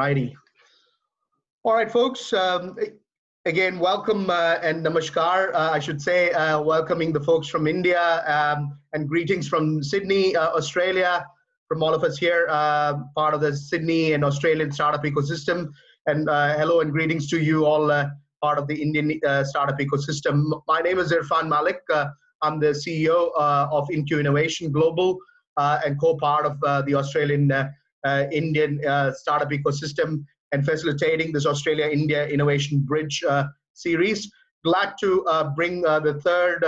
righty. All right, folks. Again, welcome and namaskar. I should say, welcoming the folks from India and greetings from Sydney, Australia, from all of us here, part of the Sydney and Australian startup ecosystem. And hello and greetings to you all, part of the Indian startup ecosystem. My name is Irfan Malk. I'm the CEO of InQ Innovation Global and co-part of the Australian Indian startup ecosystem and facilitating this Australia-India Innovation Bridge series. Glad to bring the third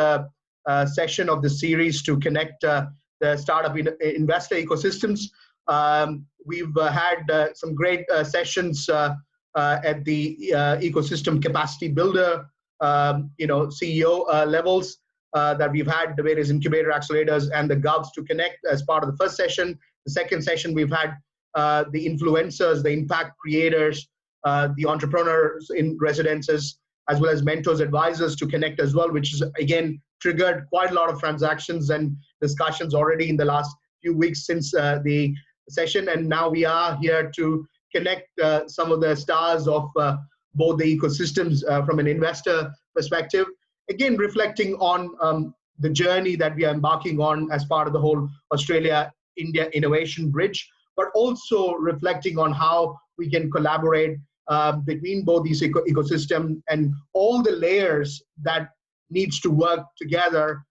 session of the series to connect the startup investor ecosystems. We've had some great sessions at the ecosystem capacity builder, CEO levels that we've had the various incubator accelerators and the govs to connect as part of the first session. The second session, we've had the influencers, the impact creators, the entrepreneurs in residences, as well as mentors, advisors to connect as well, which is again triggered quite a lot of transactions and discussions already in the last few weeks since the session. And now we are here to connect some of the stars of both the ecosystems from an investor perspective. Again, reflecting on the journey that we are embarking on as part of the whole Australia-India Innovation Bridge, but also reflecting on how we can collaborate between both these ecosystem and all the layers that needs to work together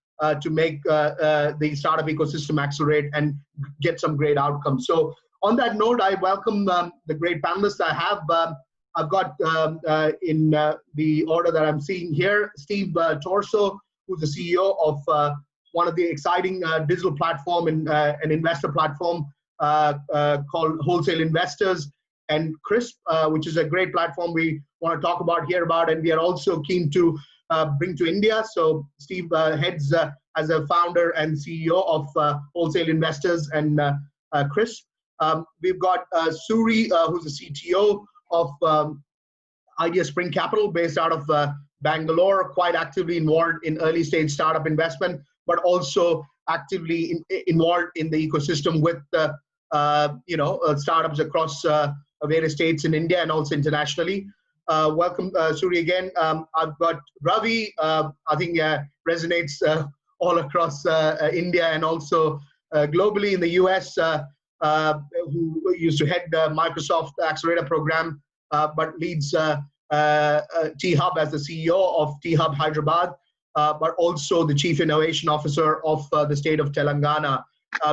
to make the startup ecosystem accelerate and get some great outcomes. So on that note, I welcome the great panelists I have. I've got in the order that I'm seeing here, Steve Torso, who's the CEO of one of the exciting digital platform and an investor platform called Wholesale Investors, and CRIISP, which is a great platform we want to talk about, hear about, and we are also keen to bring to India. So Steve heads as a founder and CEO of Wholesale Investors and CRIISP. We've got Suri, who's the CTO of IndiaSpring Capital, based out of Bangalore, quite actively involved in early stage startup investment, but also actively involved in the ecosystem with startups across various states in India and also internationally. Welcome, Suri, again. I've got Ravi, I think resonates all across India and also globally in the US, who used to head the Microsoft Accelerator program, but leads T-Hub as the CEO of T-Hub Hyderabad, but also the Chief Innovation Officer of the state of Telangana,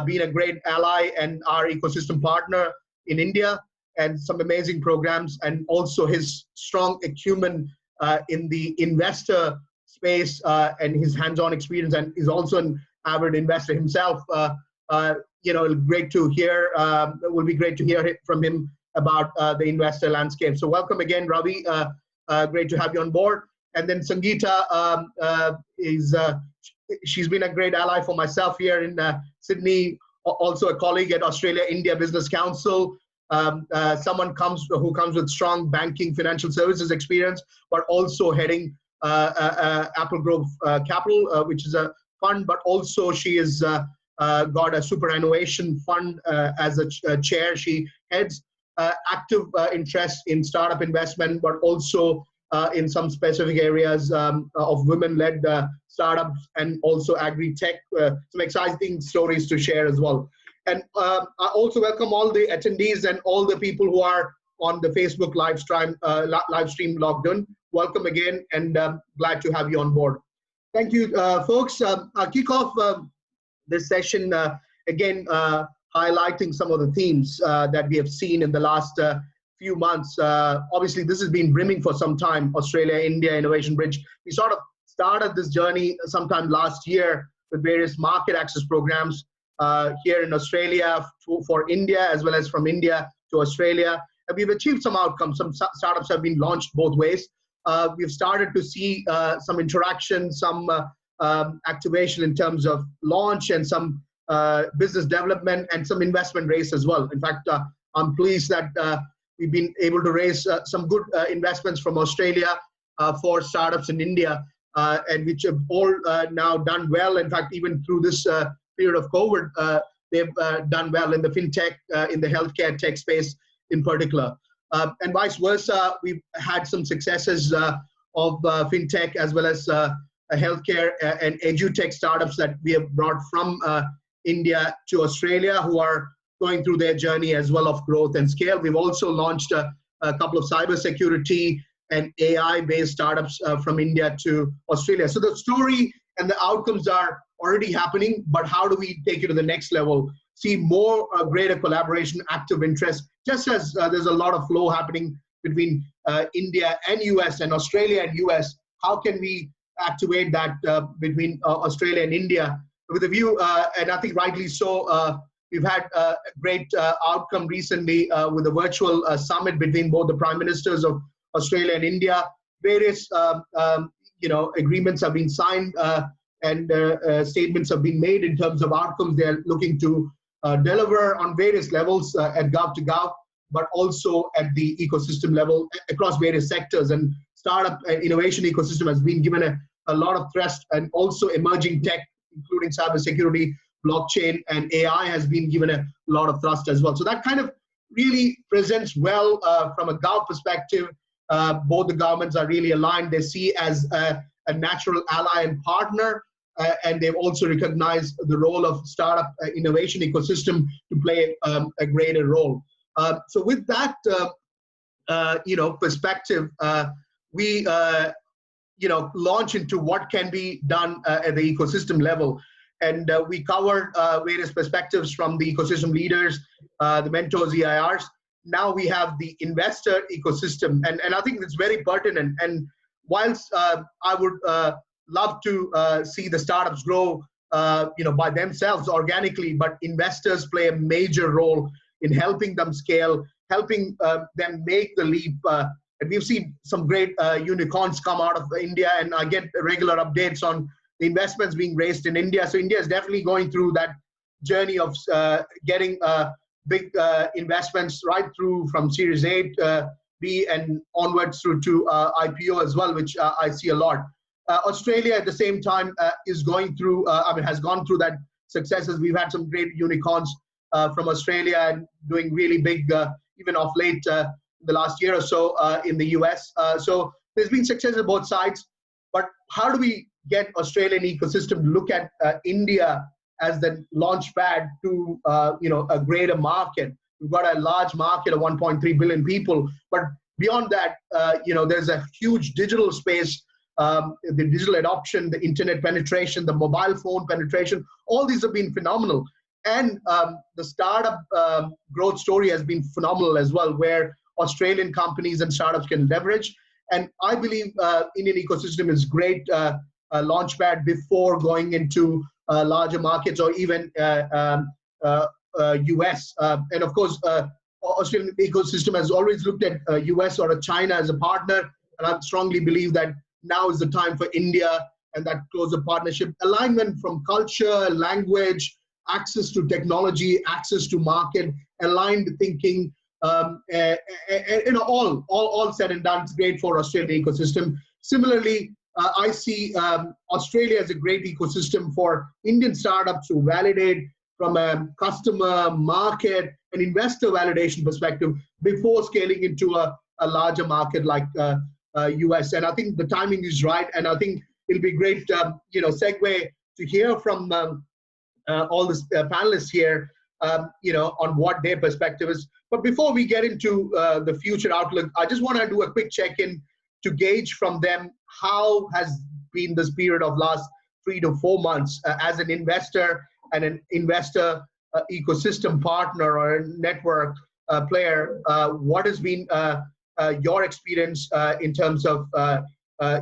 being a great ally and our ecosystem partner in India, and some amazing programs, and also his strong acumen in the investor space and his hands-on experience, and is also an avid investor himself. Great to hear. It will be great to hear from him about the investor landscape. So welcome again, Ravi. Great to have you on board. And then Sangeeta she's been a great ally for myself here in Sydney, also a colleague at Australia-India Business Council, someone who comes with strong banking financial services experience, but also heading AppleGrove Capital, which is a fund, but also she has got a superannuation fund as a chair. She heads active interest in startup investment, but also in some specific areas of women-led startups and also agri-tech, some exciting stories to share as well. And I also welcome all the attendees and all the people who are on the Facebook live stream logged in. Welcome again, and glad to have you on board. Thank you, folks. I'll kick off this session again, highlighting some of the themes that we have seen in the last few months. Obviously, this has been brimming for some time, Australia-India Innovation Bridge. We sort of started this journey sometime last year with various market access programs here in Australia for India, as well as from India to Australia. And we've achieved some outcomes. Some startups have been launched both ways. We've started to see some interaction, some activation in terms of launch and some business development and some investment raise as well. In fact, I'm pleased that we've been able to raise some good investments from Australia for startups in India, and which have all now done well. In fact, even through this period of COVID, they've done well in the fintech, in the healthcare tech space in particular. And vice versa. We've had some successes of fintech as well as healthcare and edutech startups that we have brought from India to Australia, who are going through their journey as well of growth and scale. We've also launched a couple of cybersecurity and AI-based startups from India to Australia. So the story and the outcomes are already happening, but how do we take it to the next level? See more greater collaboration, active interest, just as there's a lot of flow happening between India and US and Australia and US. How can we activate that between Australia and India with a view, and I think rightly so, we've had a great outcome recently with a virtual summit between both the prime ministers of Australia and India. Various agreements have been signed and statements have been made in terms of outcomes they're looking to deliver on various levels at gov to gov, but also at the ecosystem level across various sectors. And startup and innovation ecosystem has been given a lot of thrust, and also emerging tech, including cybersecurity, blockchain, and AI has been given a lot of thrust as well. So that kind of really presents well from a Gov perspective. Both the governments are really aligned. They see as a natural ally and partner, and they've also recognized the role of startup innovation ecosystem to play a greater role. So with that, perspective, we launch into what can be done at the ecosystem level. And we covered various perspectives from the ecosystem leaders, the mentors, EIRs. Now we have the investor ecosystem. And I think it's very pertinent. And whilst I would love to see the startups grow by themselves organically, but investors play a major role in helping them scale, helping them make the leap. And we've seen some great unicorns come out of India, and I get regular updates on the investments being raised in India. So India is definitely going through that journey of getting big investments right through from Series A, B, and onwards through to IPO as well, which I see a lot. Australia at the same time is going through, has gone through that successes. We've had some great unicorns from Australia and doing really big, even off late, the last year or so in the US. So there's been success on both sides, but how do we get Australian ecosystem to look at India as the launch pad to a greater market? We've got a large market of 1.3 billion people, but beyond that, there's a huge digital space, the digital adoption, the internet penetration, the mobile phone penetration, all these have been phenomenal. And the startup growth story has been phenomenal as well, where Australian companies and startups can leverage. And I believe Indian ecosystem is great launchpad before going into larger markets or even US. And of course, Australian ecosystem has always looked at US or China as a partner. And I strongly believe that now is the time for India and that closer partnership, alignment from culture, language, access to technology, access to market, aligned thinking, all said and done. It's great for Australian ecosystem. Similarly, I see Australia as a great ecosystem for Indian startups to validate from a customer, market, and investor validation perspective before scaling into a larger market like US. And I think the timing is right, and I think it'll be great, segue to hear from all the panelists here, on what their perspective is. But before we get into the future outlook, I just want to do a quick check-in to gauge from them how has been this period of last 3 to 4 months as an investor and an investor ecosystem partner or a network player. What has been your experience in terms of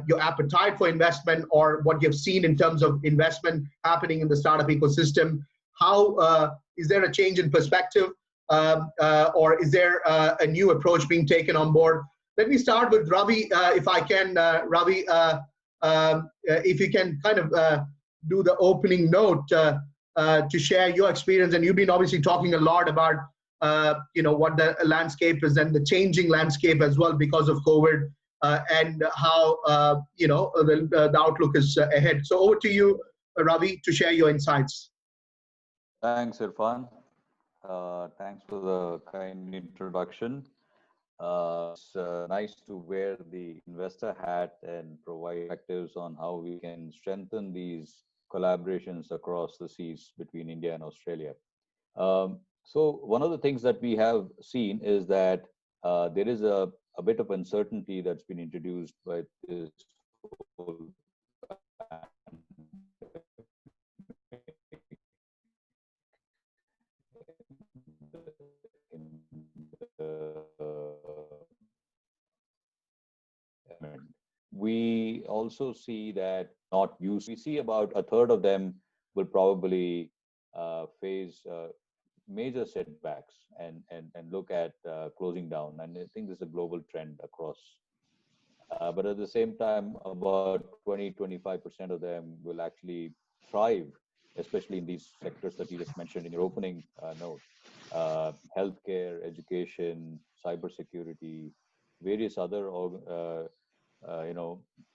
your appetite for investment, or what you've seen in terms of investment happening in the startup ecosystem? How is there a change in perspective, or is there a new approach being taken on board? Let me start with Ravi, if I can. Ravi, if you can kind of do the opening note to share your experience. And you've been obviously talking a lot about what the landscape is and the changing landscape as well because of COVID, and how the outlook is ahead. So over to you, Ravi, to share your insights. Thanks, Irfan. Thanks for the kind introduction. It's nice to wear the investor hat and provide perspectives on how we can strengthen these collaborations across the seas between India and Australia. So one of the things that we have seen is that there is a bit of uncertainty that's been introduced by this whole we also see that not use. We see about a third of them will probably face major setbacks and look at closing down. And I think this is a global trend across. But at the same time, about 20-25% of them will actually thrive, especially in these sectors that you just mentioned in your opening note. Healthcare, education, cybersecurity, various other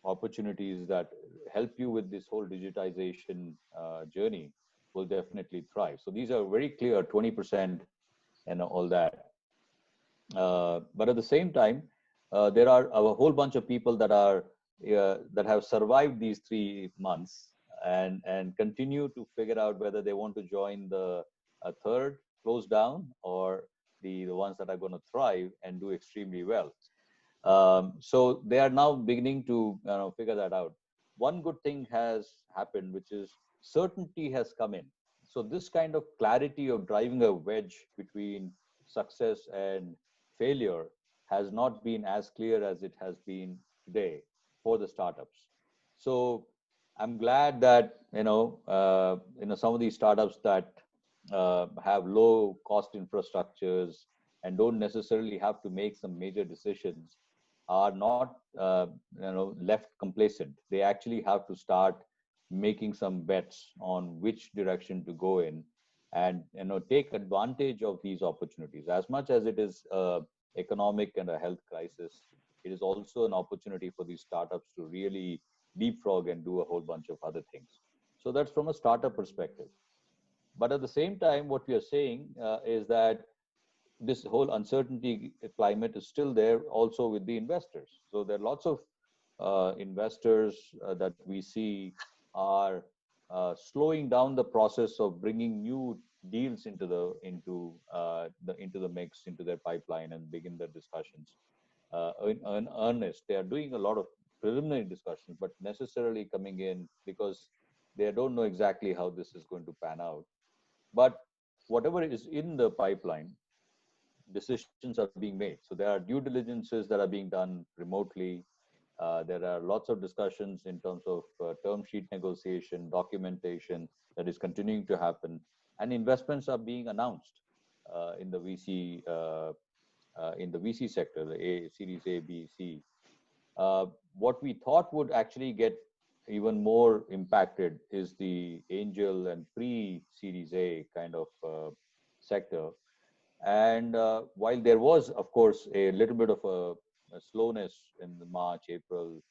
opportunities that help you with this whole digitization journey will definitely thrive. So these are very clear 20% and all that. But at the same time, there are a whole bunch of people that have survived these 3 months and continue to figure out whether they want to join the third close down or the ones that are going to thrive and do extremely well. So they are now beginning to figure that out. One good thing has happened, which is certainty has come in. So this kind of clarity of driving a wedge between success and failure has not been as clear as it has been today for the startups. So I'm glad that some of these startups that have low cost infrastructures and don't necessarily have to make some major decisions are not left complacent. They actually have to start making some bets on which direction to go in and take advantage of these opportunities. As much as it is economic and a health crisis, it is also an opportunity for these startups to really leapfrog and do a whole bunch of other things. So that's from a startup perspective. But at the same time, what we are saying is that this whole uncertainty climate is still there also with the investors. So there are lots of investors that we see are slowing down the process of bringing new deals into the mix, into their pipeline, and begin their discussions in earnest. They are doing a lot of preliminary discussions, but necessarily coming in because they don't know exactly how this is going to pan out. But whatever is in the pipeline, decisions are being made. So there are due diligences that are being done remotely. There are lots of discussions in terms of term sheet negotiation, documentation that is continuing to happen, and investments are being announced in the VC sector, the Series A, B, C. What we thought would actually get even more impacted is the angel and pre-Series A kind of sector. And while there was, of course, a little bit of a slowness in the March, April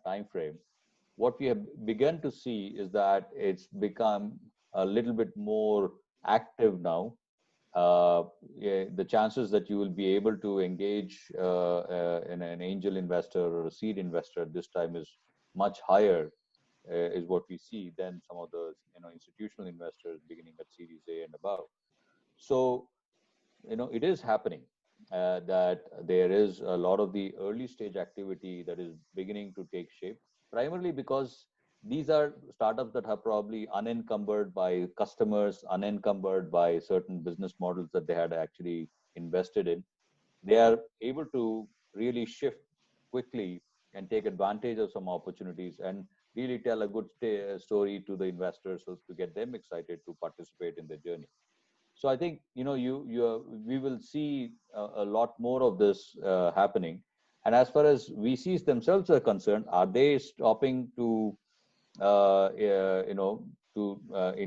timeframe, what we have begun to see is that it's become a little bit more active now. The chances that you will be able to engage in an angel investor or a seed investor at this time is much higher, is what we see, than some of the institutional investors beginning at Series A and above. So it is happening that there is a lot of the early stage activity that is beginning to take shape, primarily because these are startups that are probably unencumbered by customers, unencumbered by certain business models that they had actually invested in. They are able to really shift quickly and take advantage of some opportunities and really tell a good story to the investors so to get them excited to participate in the journey. So I think we will see a lot more of this happening. And as far as VCs themselves are concerned, are they stopping to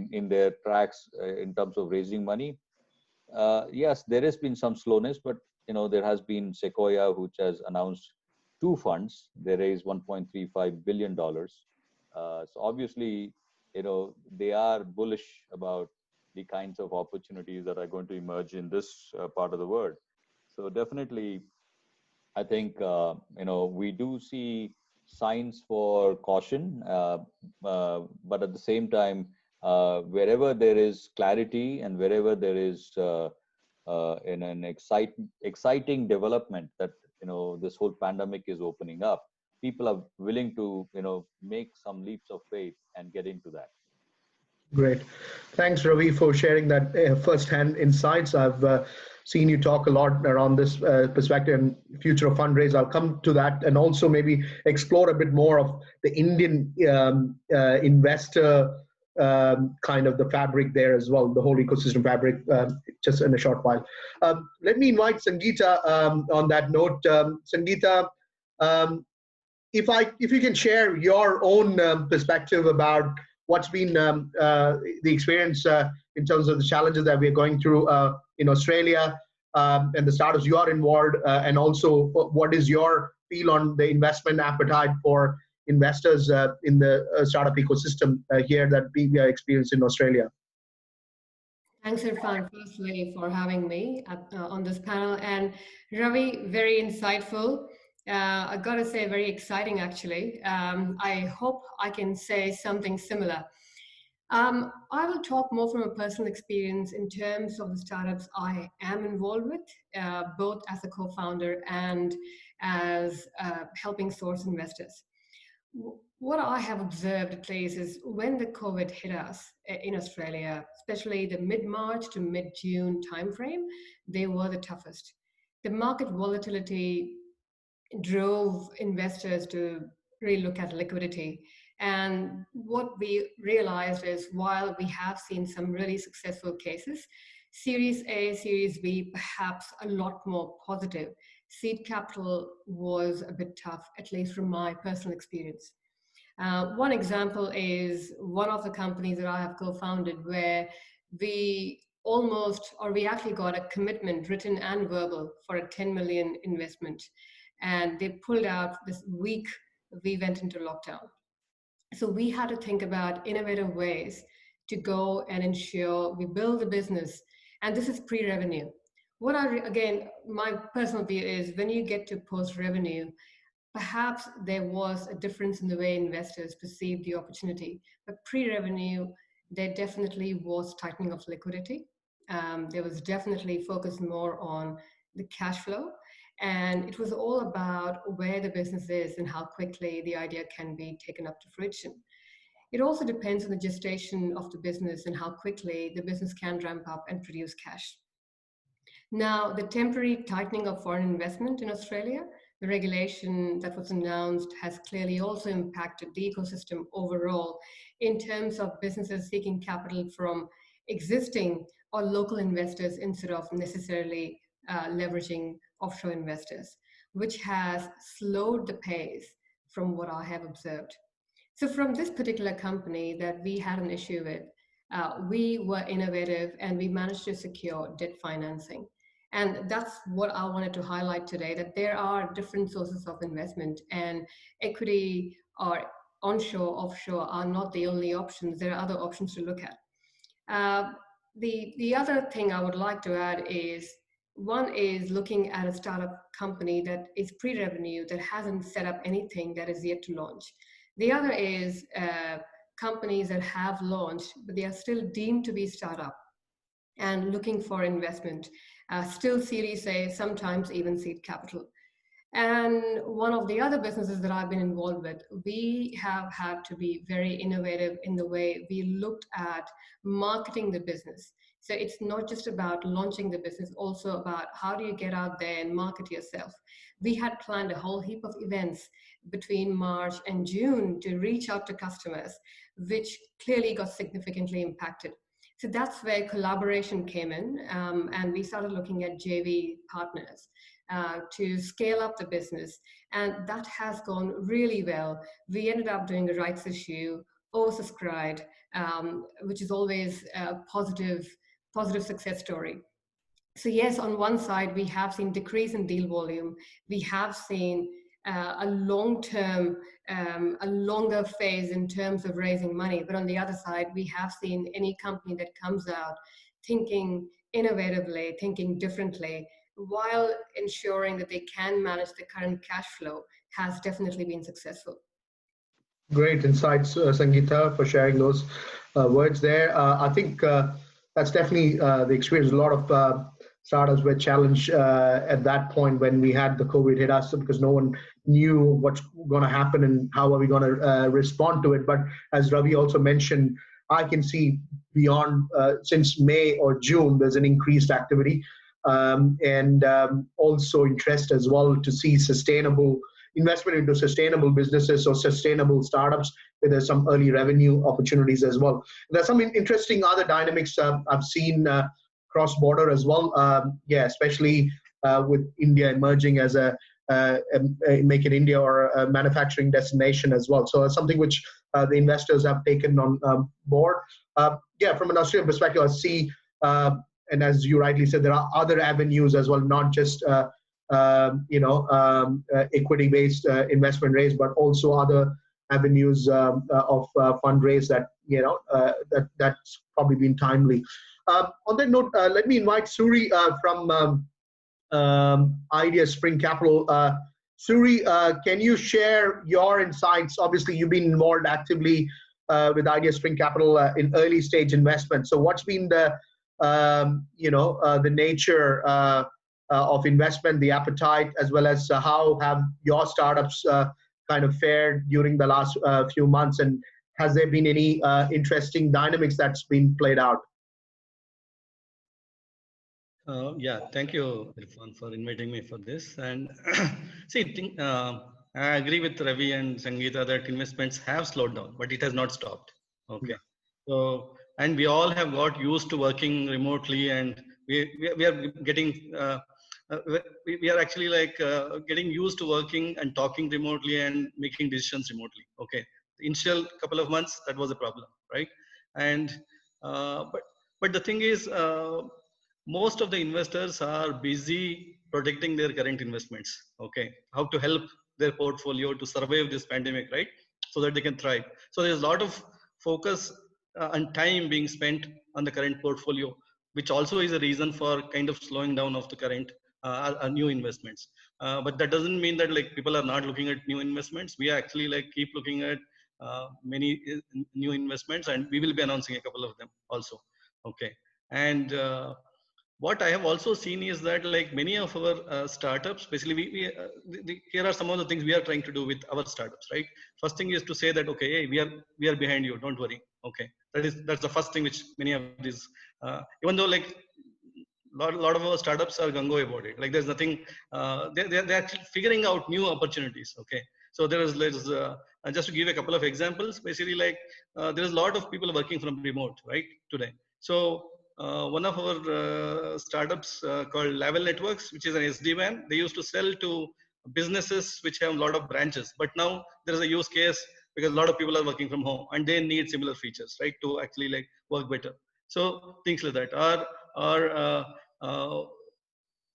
in their tracks in terms of raising money? Yes, there has been some slowness, but there has been Sequoia, which has announced 2 funds. They raised $1.35 billion. So obviously, they are bullish about the kinds of opportunities that are going to emerge in this part of the world. So definitely, I think we do see signs for caution, but at the same time, wherever there is clarity and wherever there is in an exciting development that this whole pandemic is opening up, people are willing to make some leaps of faith and get into that. Great. Thanks, Ravi, for sharing that first-hand insights. I've seen you talk a lot around this perspective and future of fundraise. I'll come to that and also maybe explore a bit more of the Indian investor kind of the fabric there as well, the whole ecosystem fabric, just in a short while. Let me invite Sangeeta on that note. Sangeeta, if you can share your own perspective about what's been the experience in terms of the challenges that we're going through in Australia and the startups you are involved, and also what is your feel on the investment appetite for investors in the startup ecosystem here that we are experiencing in Australia? Thanks, Irfan, firstly, for having me on this panel. And Ravi, very insightful. I got to say, very exciting, actually. I hope I can say something similar. I will talk more from a personal experience in terms of the startups I am involved with, both as a co-founder and as helping source investors. What I have observed at least is when the COVID hit us in Australia, especially the mid-March to mid-June timeframe, they were the toughest. The market volatility drove investors to really look at liquidity. And what we realized is while we have seen some really successful cases, Series A, Series B, perhaps a lot more positive. Seed capital was a bit tough, at least from my personal experience. One example is one of the companies that I have co-founded where we actually got a commitment, written and verbal, for a 10 million investment. And they pulled out this week we went into lockdown. So we had to think about innovative ways to go and ensure we build a business. And this is pre-revenue. Again, my personal view is when you get to post-revenue, perhaps there was a difference in the way investors perceived the opportunity. But pre-revenue, there definitely was tightening of liquidity. There was definitely focus more on the cash flow. And it was all about where the business is and how quickly the idea can be taken up to fruition. It also depends on the gestation of the business and how quickly the business can ramp up and produce cash. Now, the temporary tightening of foreign investment in Australia, the regulation that was announced has clearly also impacted the ecosystem overall in terms of businesses seeking capital from existing or local investors instead of necessarily leveraging offshore investors, which has slowed the pace from what I have observed. So from this particular company that we had an issue with, we were innovative and we managed to secure debt financing. And that's what I wanted to highlight today, that there are different sources of investment and equity or onshore, offshore are not the only options. There are other options to look at. The other thing I would like to add is, one is looking at a startup company that is pre-revenue, that hasn't set up anything, that is yet to launch. The other is companies that have launched, but they are still deemed to be startup and looking for investment, still Series A, sometimes even seed capital. And one of the other businesses that I've been involved with, we have had to be very innovative in the way we looked at marketing the business. So it's not just about launching the business, also about how do you get out there and market yourself. We had planned a whole heap of events between March and June to reach out to customers, which clearly got significantly impacted. So that's where collaboration came in, and we started looking at JV partners to scale up the business, and that has gone really well. We ended up doing a rights issue, oversubscribed, which is always a positive success story. So yes, on one side, we have seen decrease in deal volume. We have seen a long-term, a longer phase in terms of raising money. But on the other side, we have seen any company that comes out thinking innovatively, thinking differently, while ensuring that they can manage the current cash flow has definitely been successful. Great insights, Sangeeta, for sharing those words there. I think that's definitely the experience. A lot of startups were challenged at that point when we had the COVID hit us, because no one knew what's going to happen and how are we going to respond to it. But as Ravi also mentioned, I can see beyond since May or June, there's an increased activity and also interest as well to see sustainable investment into sustainable businesses or sustainable startups where there's some early revenue opportunities as well. There's some interesting other dynamics I've seen cross-border as well. Yeah, especially with India emerging as a make in India or a manufacturing destination as well. So it's something which the investors have taken on board. Yeah, from an Australian perspective, I see, and as you rightly said, there are other avenues as well, not just equity-based investment raise, but also other avenues of fundraise that that's probably been timely. On that note, let me invite Suri from IndiaSpring Capital. Suri, can you share your insights? Obviously, you've been involved actively with IndiaSpring Capital in early stage investment. So, what's been the the nature of investment, the appetite, as well as how have your startups kind of fared during the last few months, and has there been any interesting dynamics that's been played out? Yeah, thank you, Irfan, for inviting me for this. And see, I agree with Ravi and Sangeeta that investments have slowed down, but it has not stopped. Okay. So, and we all have got used to working remotely, and we are getting we are actually like getting used to working and talking remotely and making decisions remotely. Okay, the initial couple of months that was a problem, right? And but the thing is, most of the investors are busy protecting their current investments. Okay, how to help their portfolio to survive this pandemic, right? So that they can thrive. So there's a lot of focus and time being spent on the current portfolio, which also is a reason for kind of slowing down of the current new investments. But that doesn't mean that like people are not looking at new investments. We actually like keep looking at many new investments, and we will be announcing a couple of them also. Okay, and what I have also seen is that like many of our startups, basically here are some of the things we are trying to do with our startups, right? First thing is to say that, okay, hey, we are behind you, don't worry. Okay, that's the first thing which many of these, even though like lot of our startups are gung-ho about it. Like there's nothing, they're actually figuring out new opportunities. Okay, so there's just to give a couple of examples, basically like there is a lot of people working from remote, right, today. So one of our startups called Level Networks, which is an SD-WAN, they used to sell to businesses which have a lot of branches, but now there is a use case because a lot of people are working from home and they need similar features, right, to actually like work better. So things like that are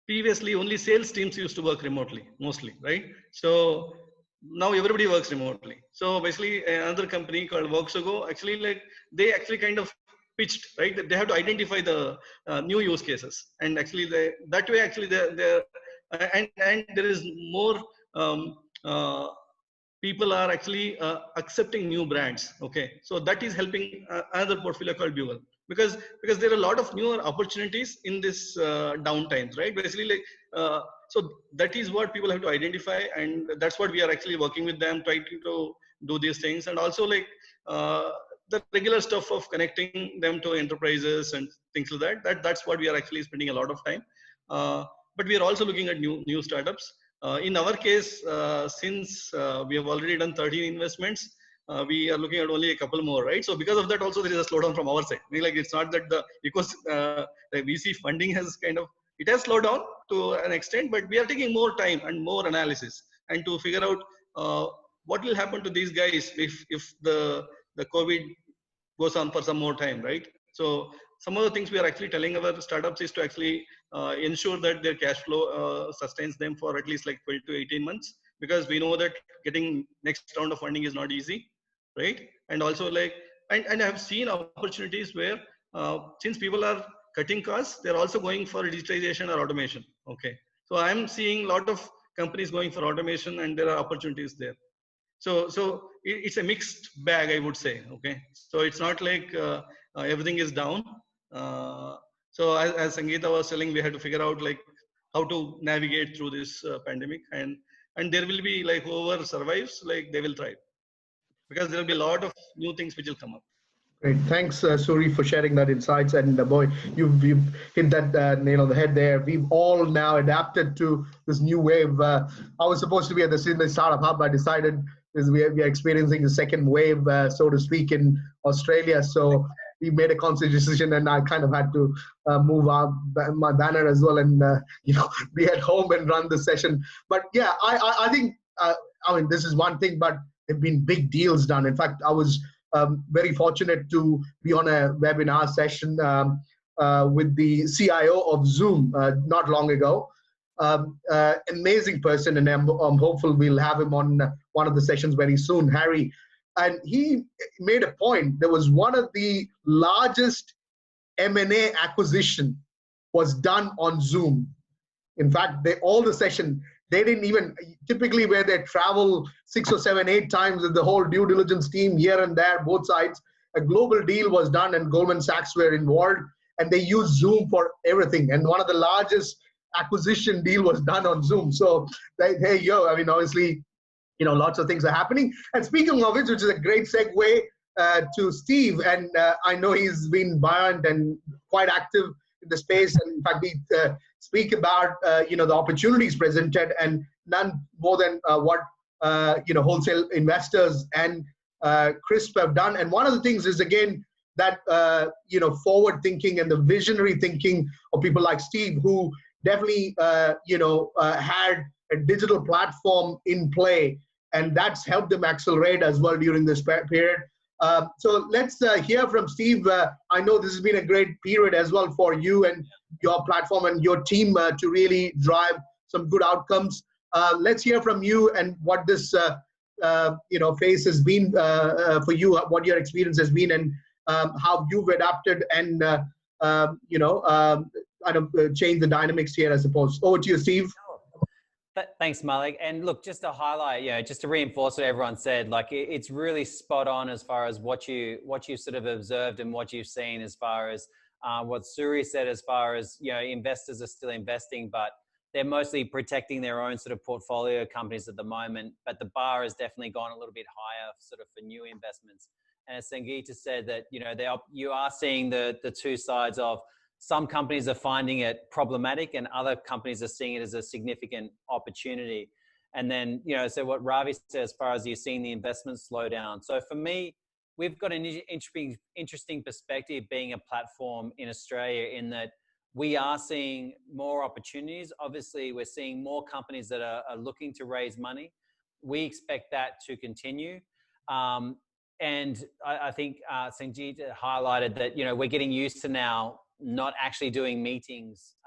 previously only sales teams used to work remotely mostly, right? So now everybody works remotely. So basically another company called Voxogo, actually like they actually kind of pitched, right, that they have to identify the new use cases, and actually that way actually they're and there is more people are actually accepting new brands. Okay, so that is helping another portfolio called Bugle, because there are a lot of newer opportunities in this downtimes, right? Basically like so that is what people have to identify, and that's what we are actually working with them, trying to do these things. And also like the regular stuff of connecting them to enterprises and things like that's what we are actually spending a lot of time. But we are also looking at new startups. In our case, since we have already done 13 investments, we are looking at only a couple more, right? So because of that also there is a slowdown from our side. I mean, like it's not that because the VC funding has it has slowed down to an extent, but we are taking more time and more analysis and to figure out what will happen to these guys if the COVID goes on for some more time, right? So some of the things we are actually telling our startups is to actually ensure that their cash flow sustains them for at least like 12 to 18 months, because we know that getting next round of funding is not easy, right? And also like, and I have seen opportunities where since people are cutting costs, they're also going for digitization or automation. Okay. So I'm seeing a lot of companies going for automation, and there are opportunities there. So it's a mixed bag, I would say. Okay. So it's not like everything is down. So as Sangeeta was telling, we had to figure out like how to navigate through this pandemic, and there will be like whoever survives, like they will thrive, because there will be a lot of new things which will come up. Great. Thanks, Suri, for sharing that insights. And boy, you've hit that nail on the head there. We've all now adapted to this new wave. I was supposed to be at the Sydney Startup Hub. I decided is we are experiencing the second wave, so to speak, in Australia. So we made a conscious decision, and I kind of had to move my banner as well, and be at home and run the session. But yeah, I think I mean, this is one thing, but there've been big deals done. In fact, I was very fortunate to be on a webinar session with the CIO of Zoom not long ago. Amazing person, and I'm hopeful we'll have him on one of the sessions very soon, Harry. And he made a point. There was one of the largest M&A acquisition was done on Zoom. In fact, all the session, they didn't even, typically where they travel 6 or 7, 8 times with the whole due diligence team here and there, both sides, a global deal was done and Goldman Sachs were involved, and they used Zoom for everything. And one of the largest acquisition deal was done on Zoom. So there you go. I mean, obviously, lots of things are happening. And speaking of which is a great segue to Steve. And I know he's been buoyant and quite active in the space. And in fact, we speak about, the opportunities presented, and none more than what, wholesale investors and CRIISP have done. And one of the things is, again, that, forward thinking and the visionary thinking of people like Steve, who definitely, had a digital platform in play, and that's helped them accelerate as well during this period. So let's hear from Steve. I know this has been a great period as well for you and your platform and your team to really drive some good outcomes. Let's hear from you and what this phase has been for you, what your experience has been, and how you've adapted and change the dynamics here, I suppose. Over to you, Steve. Thanks, Malik. And look, just to highlight, just to reinforce what everyone said, like it's really spot on as far as what you sort of observed and what you've seen as far as what Suri said, as far as, investors are still investing, but they're mostly protecting their own sort of portfolio companies at the moment. But the bar has definitely gone a little bit higher sort of for new investments. And as Sangeeta said, that, you are seeing the two sides of, some companies are finding it problematic and other companies are seeing it as a significant opportunity. And then, so what Ravi said, as far as you're seeing the investment slow down. So for me, we've got an interesting perspective being a platform in Australia, in that we are seeing more opportunities. Obviously, we're seeing more companies that are looking to raise money. We expect that to continue. And I think Sangeeta highlighted that, we're getting used to now not actually doing meetings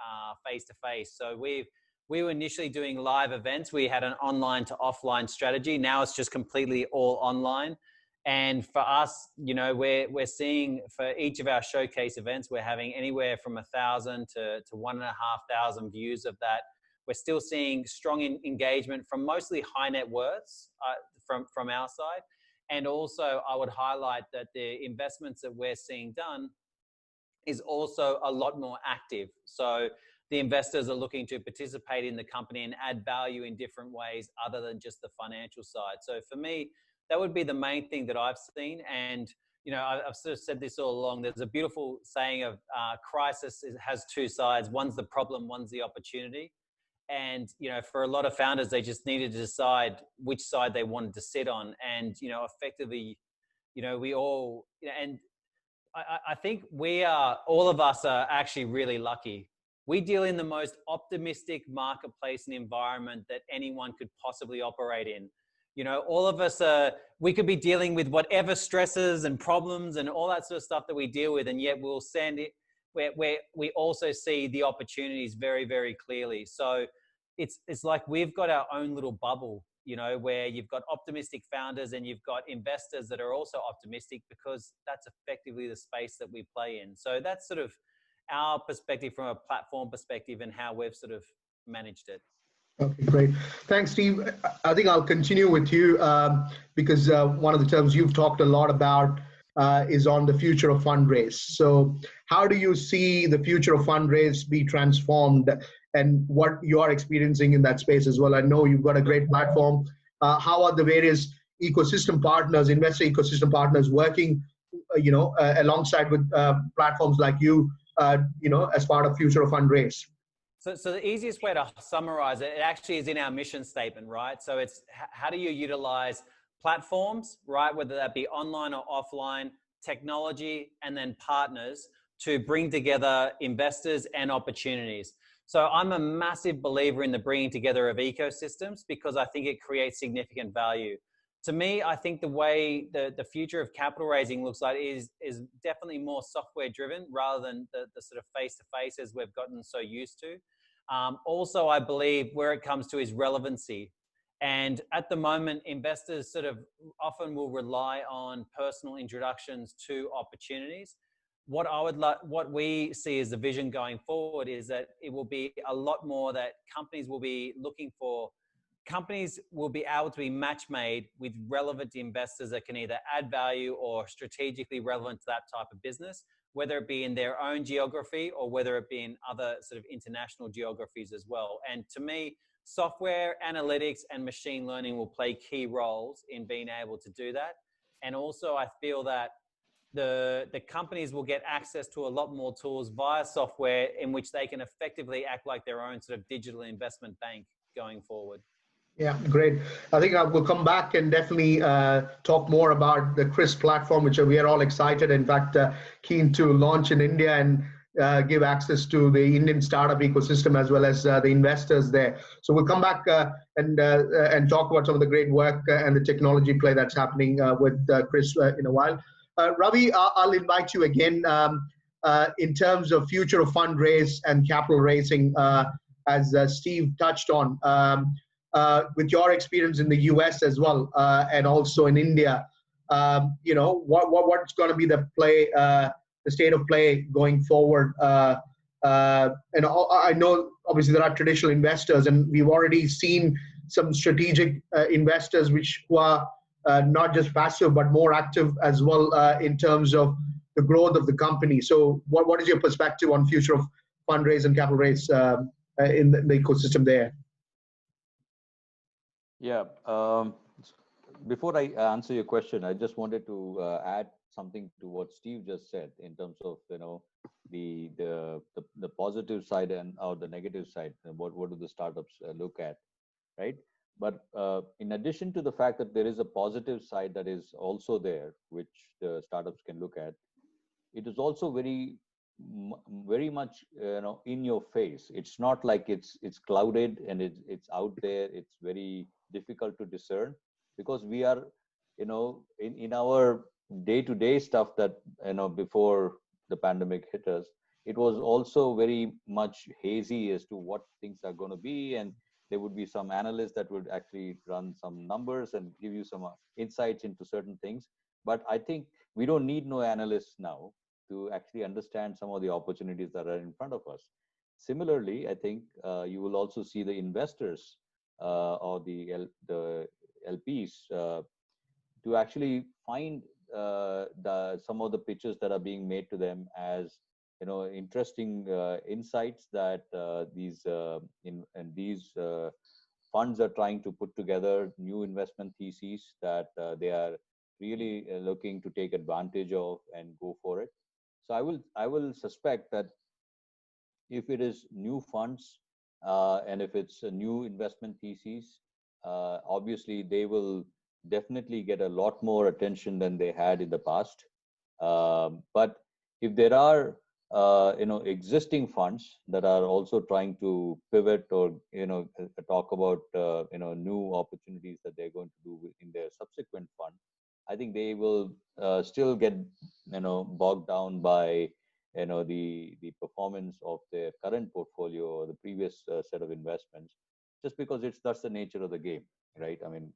face to face. So we were initially doing live events. We had an online to offline strategy. Now it's just completely all online. And for us, we're seeing, for each of our showcase events, we're having anywhere from 1,000 to 1,500 views of that. We're still seeing strong engagement from mostly high net worths from our side. And also, I would highlight that the investments that we're seeing done is also a lot more active. So the investors are looking to participate in the company and add value in different ways other than just the financial side. So for me, that would be the main thing that I've seen. And, I've sort of said this all along. There's a beautiful saying of crisis has two sides. One's the problem, one's the opportunity. And, for a lot of founders, they just needed to decide which side they wanted to sit on. And, effectively, we all, and I think all of us are actually really lucky. We deal in the most optimistic marketplace and environment that anyone could possibly operate in. All of us we could be dealing with whatever stresses and problems and all that sort of stuff that we deal with, and yet we'll send it where we also see the opportunities very, very clearly. So it's like we've got our own little bubble, where you've got optimistic founders and you've got investors that are also optimistic, because that's effectively the space that we play in. So that's sort of our perspective from a platform perspective, and how we've sort of managed it. Okay, great. Thanks, Steve. I think I'll continue with you because one of the terms you've talked a lot about is on the future of fundraise. So how do you see the future of fundraise be transformed and what you are experiencing in that space as well? I know you've got a great platform. How are the various ecosystem partners, investor ecosystem partners working, alongside with platforms like you, as part of future of fundraise? So the easiest way to summarize it, it actually is in our mission statement, right? So it's how do you utilize platforms, right? Whether that be online or offline, technology, and then partners to bring together investors and opportunities. So I'm a massive believer in the bringing together of ecosystems because I think it creates significant value. To me, I think the way the future of capital raising looks like is definitely more software driven rather than the sort of face-to-face as we've gotten so used to. Also, I believe where it comes to is relevancy. And at the moment, investors sort of often will rely on personal introductions to opportunities. What we see as the vision going forward is that it will be a lot more that companies will be looking for. Companies will be able to be match made with relevant investors that can either add value or strategically relevant to that type of business, whether it be in their own geography or whether it be in other sort of international geographies as well. And to me, software, analytics, and machine learning will play key roles in being able to do that. And also I feel that the companies will get access to a lot more tools via software in which they can effectively act like their own sort of digital investment bank going forward. Yeah, great. I think we'll come back and definitely talk more about the CRIISP platform, which we are all excited, in fact, keen to launch in India and give access to the Indian startup ecosystem as well as the investors there. So we'll come back and talk about some of the great work and the technology play that's happening with CRIISP in a while. Ravi, I'll invite you again in terms of future of fundraise and capital raising, as Steve touched on. With your experience in the US as well, and also in India, what's going to be the play, the state of play going forward? And I know obviously there are traditional investors, and we've already seen some strategic investors who are not just passive but more active as well in terms of the growth of the company. So, what is your perspective on future of fundraise and capital raise in the ecosystem there? Yeah. Before I answer your question, I just wanted to add something to what Steve just said in terms of the positive side or the negative side. What do the startups look at, right? But in addition to the fact that there is a positive side that is also there, which the startups can look at, it is also very much in your face. It's not like it's clouded and it's out there. It's very difficult to discern because we are in our day-to-day stuff that before the pandemic hit us, it was also very much hazy as to what things are going to be, and there would be some analysts that would actually run some numbers and give you some insights into certain things. But I think we don't need no analysts now to actually understand some of the opportunities that are in front of us. Similarly, I think you will also see the investors or the LPs to actually find some of the pitches that are being made to them as interesting insights that these funds are trying to put together, new investment theses that they are really looking to take advantage of and go for it. So I will suspect that if it is new funds and if it's a new investment thesis, obviously they will definitely get a lot more attention than they had in the past. But if there are existing funds that are also trying to pivot or talk about new opportunities that they're going to do in their subsequent fund, I think they will still get bogged down by the performance of their current portfolio or the previous set of investments, just because that's the nature of the game, right? I mean,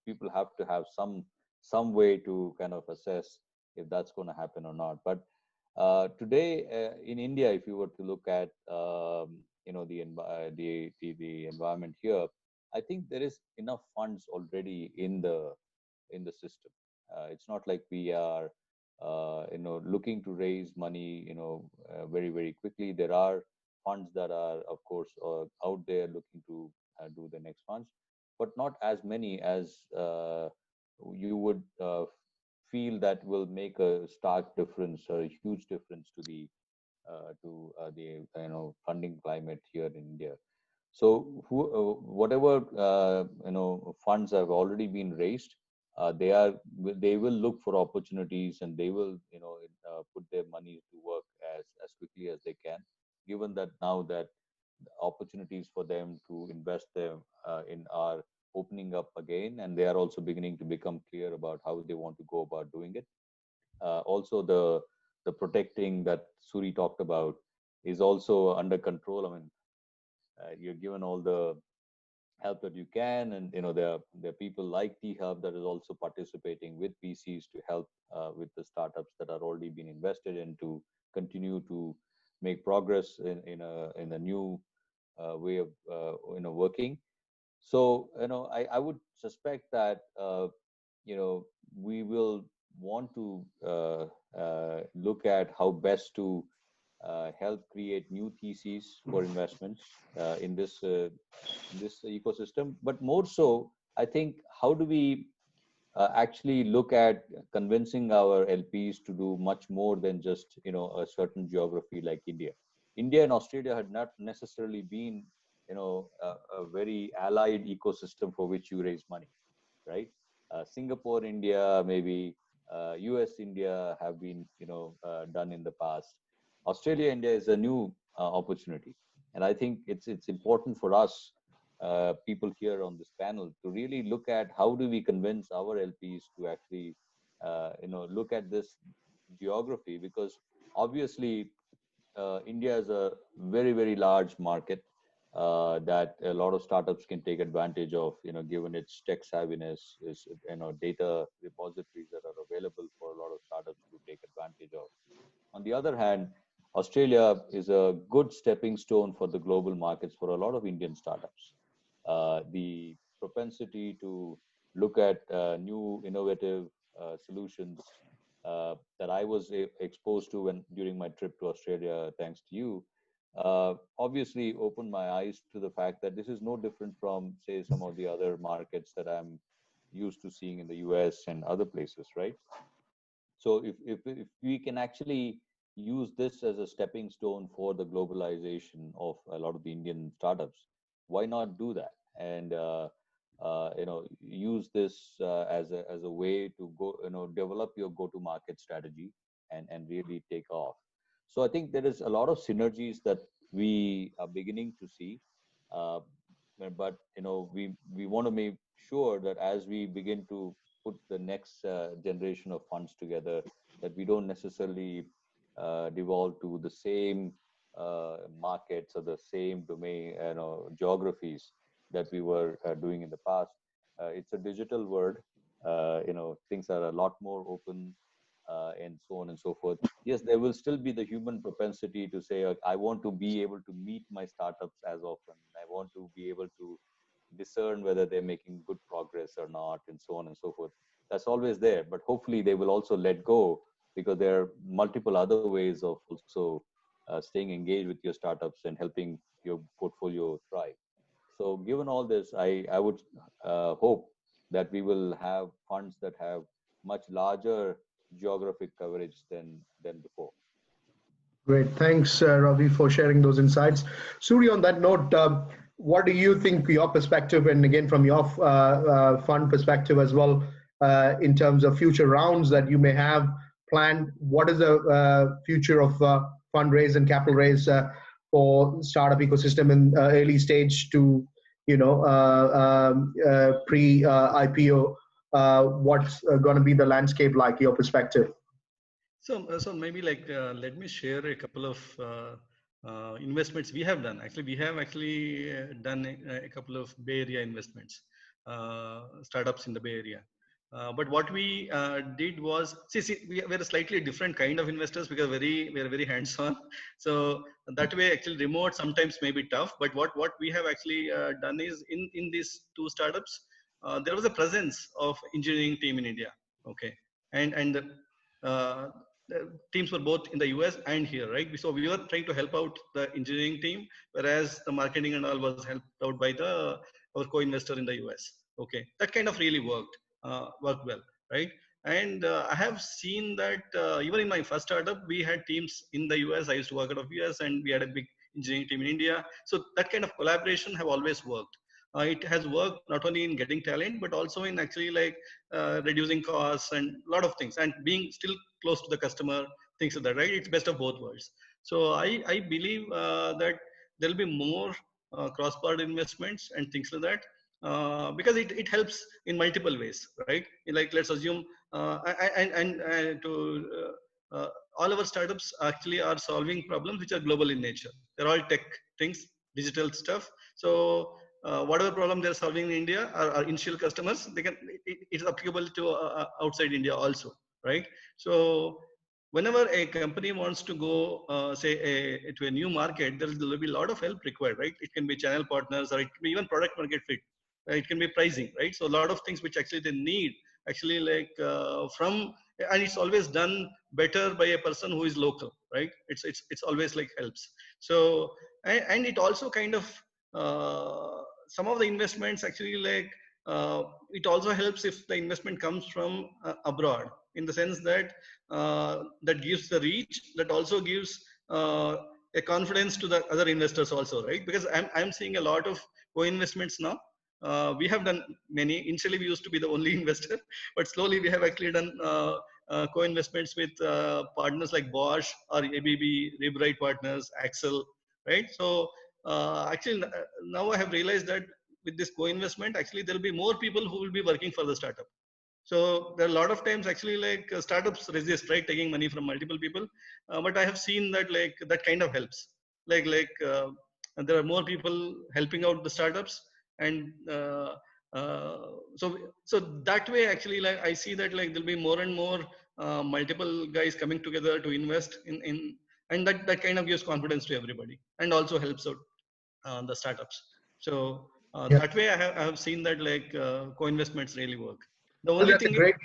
people have to have some way to kind of assess if that's going to happen or not. But today in India, if you were to look at the environment here, I think there is enough funds already in the system. It's not like we are looking to raise money very very quickly. There are funds that are of course out there looking to do the next funds, but not as many as you would feel that will make a stark difference or a huge difference to the funding climate here in India. So whatever funds have already been raised, they will look for opportunities, and they will put their money to work as quickly as they can. Given that now that opportunities for them to invest them in are opening up again, and they are also beginning to become clear about how they want to go about doing it. Also, the protecting that Suri talked about is also under control. I mean, you're given all the help that you can, and there are people like T-Hub that is also participating with VCs to help with the startups that are already been invested in to continue to make progress in a new way of working. So I would suspect that we will want to look at how best to help create new theses for investments in this ecosystem. But more so, I think, how do we actually look at convincing our LPs to do much more than just a certain geography like India. India and Australia had not necessarily been a very allied ecosystem for which you raise money, right? Singapore, India, maybe US, India have been done in the past. Australia, India is a new opportunity, and I think it's important for us people here on this panel to really look at how do we convince our LPs to actually look at this geography, because obviously India is a very very large market that a lot of startups can take advantage of, given its tech savviness, is data repositories that are available for a lot of startups to take advantage of. On the other hand, Australia is a good stepping stone for the global markets for a lot of Indian startups. The propensity to look at new innovative solutions that I was exposed to during my trip to Australia, thanks to you, obviously opened my eyes to the fact that this is no different from, say, some of the other markets that I'm used to seeing in the US and other places, right? So if we can actually use this as a stepping stone for the globalization of a lot of the Indian startups, why not do that? And use this as a way to go, develop your go-to-market strategy and really take off. So I think there is a lot of synergies that we are beginning to see, but we want to make sure that as we begin to put the next generation of funds together, that we don't necessarily devolve to the same markets or the same domain, geographies that we were doing in the past. It's a digital world. Things are a lot more open, and so on and so forth. Yes, there will still be the human propensity to say, I want to be able to meet my startups as often. I want to be able to discern whether they're making good progress or not, and so on and so forth. That's always there, but hopefully they will also let go, because there are multiple other ways of also staying engaged with your startups and helping your portfolio thrive. So given all this, I would hope that we will have funds that have much larger geographic coverage than before. Great. Thanks, Ravi, for sharing those insights. Suri, on that note, what do you think your perspective, and again from your fund perspective as well, in terms of future rounds that you may have planned? What is the future of fundraise and capital raise for startup ecosystem in early stage to pre-IPO? What's going to be the landscape like, your perspective? So maybe let me share a couple of investments we have done. Actually, we have done a couple of Bay Area investments, startups in the Bay Area. But what we did was, we're a slightly different kind of investors because we're very hands-on. So that way, actually, remote sometimes may be tough. But what we have actually done is in these two startups, there was a presence of engineering team in India. Okay, and uh, the teams were both in the US and here, right? So we were trying to help out the engineering team, whereas the marketing and all was helped out by our co-investor in the US. Okay, that kind of really worked well, right? And I have seen that even in my first startup, we had teams in the US. I used to work out of US, and we had a big engineering team in India. So that kind of collaboration have always worked. It has worked not only in getting talent, but also in actually like reducing costs and a lot of things, and being still close to the customer, things like that, right? It's best of both worlds. So I believe that there'll be more cross-border investments and things like that. Because it helps in multiple ways, right? Like let's assume, and to all our startups actually are solving problems which are global in nature. They're all tech things, digital stuff. So whatever problem they're solving in India, our initial customers, it is applicable to outside India also, right? So whenever a company wants to go, to a new market, there will be a lot of help required, right? It can be channel partners, or it can be even product market fit. It can be pricing, right? So a lot of things which actually they need, actually like and it's always done better by a person who is local, right? It's always like helps. So and it also kind of some of the investments actually like it also helps if the investment comes from abroad, in the sense that that gives the reach, that also gives a confidence to the other investors also, right? Because I'm seeing a lot of co-investments now. We have done many. Initially, we used to be the only investor, but slowly we have actually done co-investments with partners like Bosch or ABB, Rebright Partners, Axel, right? So actually, now I have realized that with this co-investment, actually there will be more people who will be working for the startup. So there are a lot of times actually like startups resist, right, taking money from multiple people. But I have seen that like that kind of helps. And there are more people helping out the startups, and so that way actually like I see that like there'll be more and more multiple guys coming together to invest in, and that kind of gives confidence to everybody and also helps out the startups. So Yeah. that way I have seen that like co-investments really work. The Well, only that's a thing is great.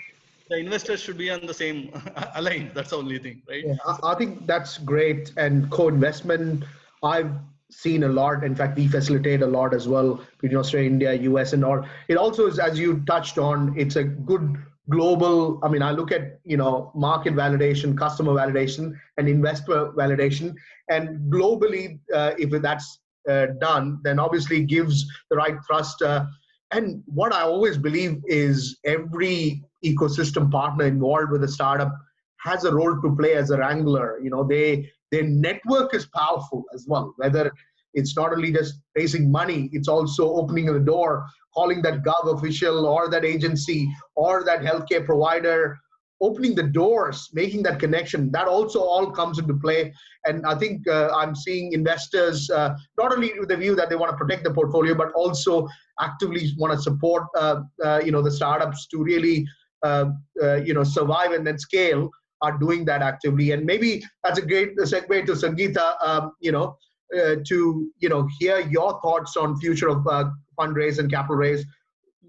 the investors should be on the same aligned. That's the only thing, right? Yeah, I think that's great. And co-investment, I've seen a lot. In fact, we facilitate a lot as well between Australia, India, US, and all. It also is, as you touched on, it's a good global. I mean, I look at market validation, customer validation, and investor validation, and globally, if that's done, then obviously gives the right thrust. And what I always believe is every ecosystem partner involved with a startup has a role to play as a wrangler. Their network is powerful as well. Whether it's not only just raising money, it's also opening the door, calling that gov official or that agency or that healthcare provider, opening the doors, making that connection. That also all comes into play. And I think I'm seeing investors not only with the view that they want to protect the portfolio, but also actively want to support the startups to really survive and then scale, are doing that actively. And maybe that's a great segue to Sangeeta, to hear your thoughts on future of fundraise and capital raise,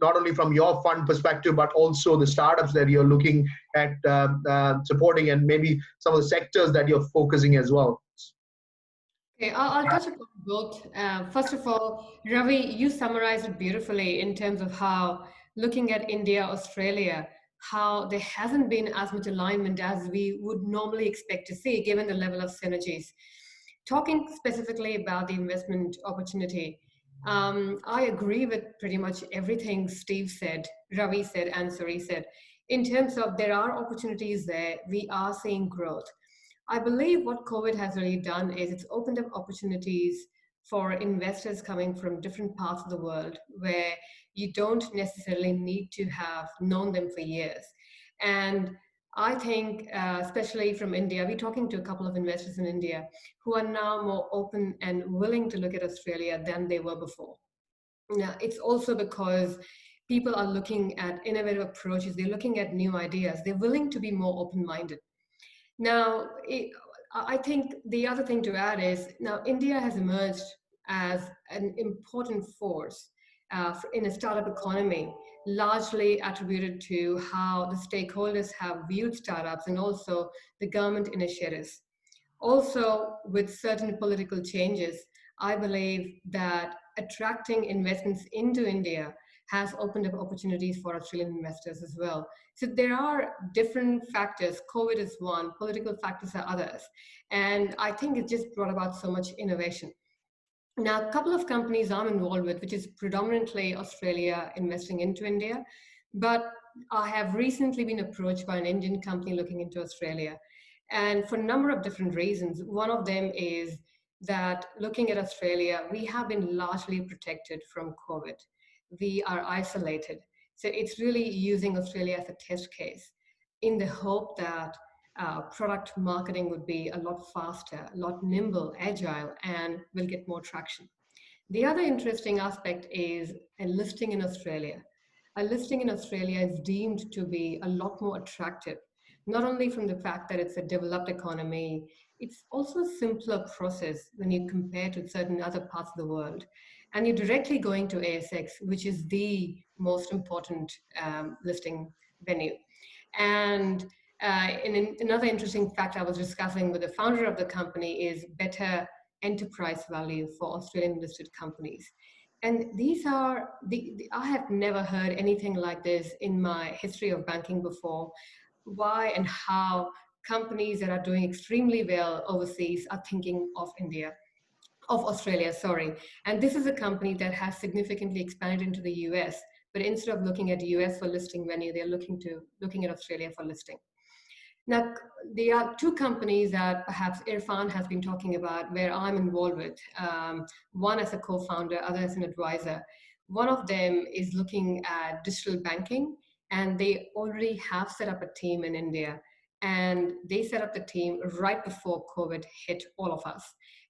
not only from your fund perspective, but also the startups that you're looking at supporting, and maybe some of the sectors that you're focusing as well. Okay, I'll touch upon both. First of all, Ravi, you summarized it beautifully in terms of how, looking at India, Australia, how there hasn't been as much alignment as we would normally expect to see, given the level of synergies. Talking specifically about the investment opportunity, I agree with pretty much everything Steve said, Ravi said, and Suri said. In terms of there are opportunities there, we are seeing growth. I believe what COVID has really done is it's opened up opportunities for investors coming from different parts of the world where you don't necessarily need to have known them for years. And I think, especially from India, we're talking to a couple of investors in India who are now more open and willing to look at Australia than they were before. Now, it's also because people are looking at innovative approaches. They're looking at new ideas. They're willing to be more open-minded. Now, I think the other thing to add is now India has emerged as an important force in a startup economy, largely attributed to how the stakeholders have viewed startups and also the government initiatives. Also, with certain political changes, I believe that attracting investments into India has opened up opportunities for Australian investors as well. So there are different factors. COVID is one, political factors are others. And I think it just brought about so much innovation. Now, a couple of companies I'm involved with, which is predominantly Australia investing into India, but I have recently been approached by an Indian company looking into Australia. And for a number of different reasons. One of them is that looking at Australia, we have been largely protected from COVID. We are isolated. So it's really using Australia as a test case in the hope that product marketing would be a lot faster, a lot nimble, agile, and will get more traction. The other interesting aspect is a listing in Australia. A listing in Australia is deemed to be a lot more attractive, not only from the fact that it's a developed economy, it's also a simpler process when you compare to certain other parts of the world. And you're directly going to ASX, which is the most important listing venue. And another interesting fact I was discussing with the founder of the company is better enterprise value for Australian listed companies. And these are, I have never heard anything like this in my history of banking before. Why and how companies that are doing extremely well overseas are thinking of Australia, sorry. And this is a company that has significantly expanded into the US, but instead of looking at the US for listing venue, they're looking at Australia for listing. Now, there are two companies that perhaps Irfan has been talking about where I'm involved with, one as a co-founder, other as an advisor. One of them is looking at digital banking, and they already have set up a team in India. And they set up the team right before COVID hit all of us.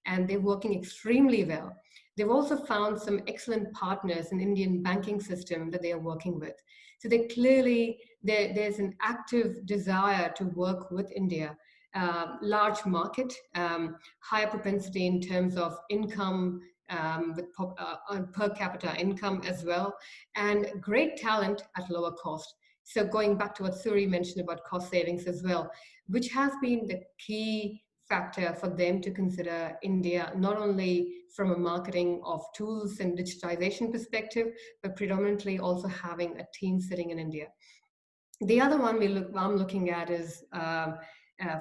And they're working extremely well. They've also found some excellent partners in the Indian banking system that they are working with. So they clearly, there's an active desire to work with India. Large market, higher propensity in terms of income, with per capita income as well, and great talent at lower cost. So going back to what Suri mentioned about cost savings as well, which has been the key factor for them to consider India, not only from a marketing of tools and digitization perspective, but predominantly also having a team sitting in India. The other one I'm looking at is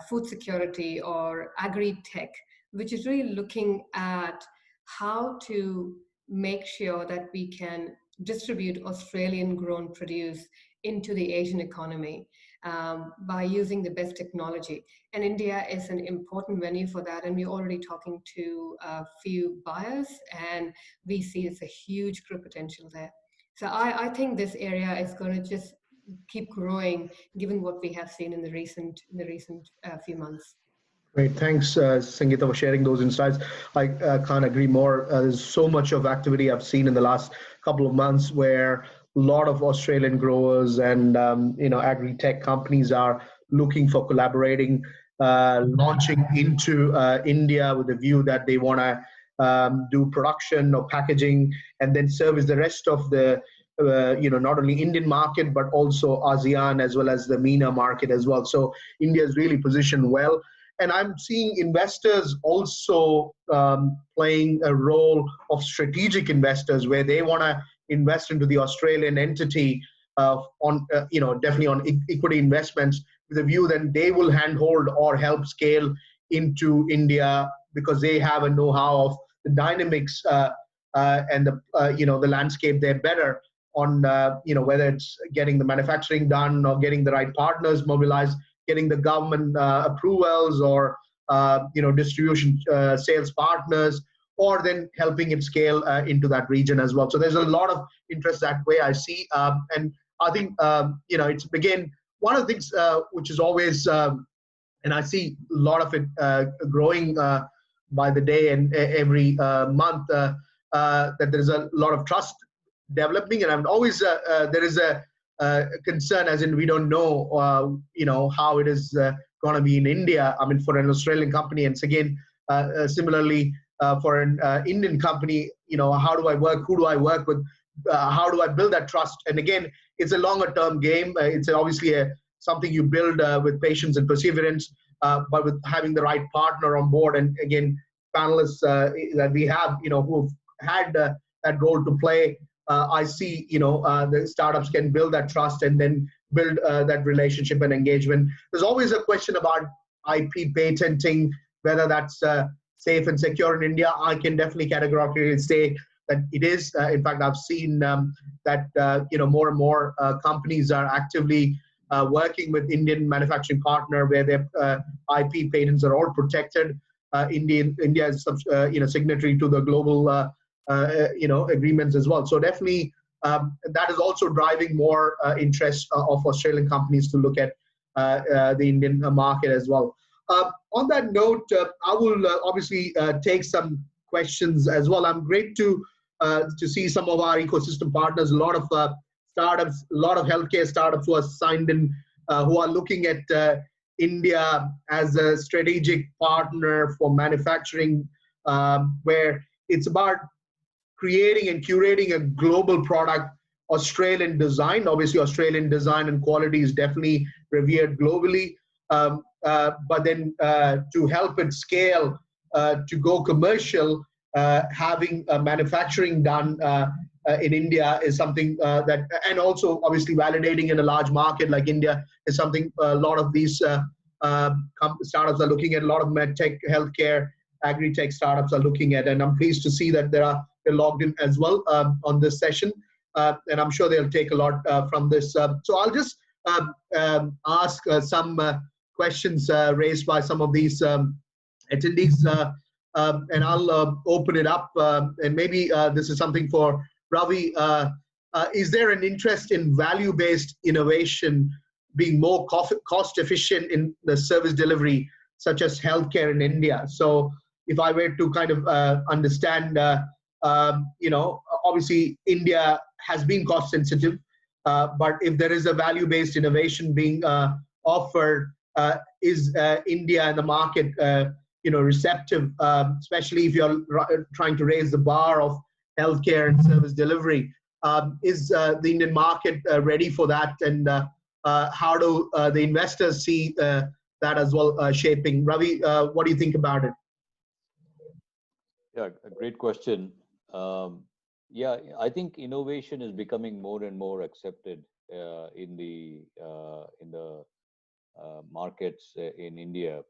food security or agri-tech, which is really looking at how to make sure that we can distribute Australian grown produce into the Asian economy by using the best technology. And India is an important venue for that. And we're already talking to a few buyers, and we see it's a huge growth potential there. So I think this area is going to just keep growing, given what we have seen in the recent few months. Great, thanks, Sangeeta, for sharing those insights. I can't agree more. There's so much of activity I've seen in the last couple of months where a lot of Australian growers and agri-tech companies are looking for collaborating, launching into India with a view that they want to do production or packaging and then service the rest of the not only Indian market, but also ASEAN as well as the MENA market as well. So India is really positioned well. And I'm seeing investors also playing a role of strategic investors where they want to invest into the Australian entity definitely on equity investments with a view that they will handhold or help scale into India because they have a know-how of the dynamics and the landscape there better on whether it's getting the manufacturing done or getting the right partners mobilized, getting the government approvals or distribution sales partners, or then helping it scale into that region as well. So there's a lot of interest that way I see, and I think it's again one of the things which is always and I see a lot of it growing by the day and every month that there's a lot of trust developing, and I'm always there is a concern, as in we don't know, how it is going to be in India. I mean, for an Australian company, and again, similarly for an Indian company, how do I work? Who do I work with? How do I build that trust? And again, it's a longer term game. It's obviously something you build with patience and perseverance, but with having the right partner on board. And again, panelists that we have, who've had that role to play, I see, the startups can build that trust and then build that relationship and engagement. There's always a question about IP patenting, whether that's safe and secure in India. I can definitely categorically say that it is. In fact, I've seen that more and more companies are actively working with Indian manufacturing partner where their IP patents are all protected. India is signatory to the global agreements as well. So definitely that is also driving more interest of Australian companies to look at the Indian market as well. On that note, I will obviously take some questions as well. I'm great to see some of our ecosystem partners, a lot of startups, a lot of healthcare startups who are signed in, who are looking at India as a strategic partner for manufacturing, where it's about creating and curating a global product, Australian design. Obviously, Australian design and quality is definitely revered globally. But then to help it scale, to go commercial, having manufacturing done in India is something that, and also obviously validating in a large market like India is something a lot of these startups are looking at. A lot of medtech, healthcare, agri-tech startups are looking at, and I'm pleased to see that they're logged in as well on this session, and I'm sure they'll take a lot from this. So I'll just ask some questions raised by some of these attendees, and I'll open it up, and maybe this is something for Ravi. Is there an interest in value-based innovation being more cost efficient in the service delivery, such as healthcare in India? So if I were to kind of understand, obviously India has been cost sensitive, but if there is a value-based innovation being offered, is India and the market receptive, especially if you're trying to raise the bar of healthcare and service delivery? Is the Indian market ready for that, and how do the investors see that as well shaping? Ravi, what do you think about it? Yeah, a great question. Yeah, I think innovation is becoming more and more accepted in the markets in India.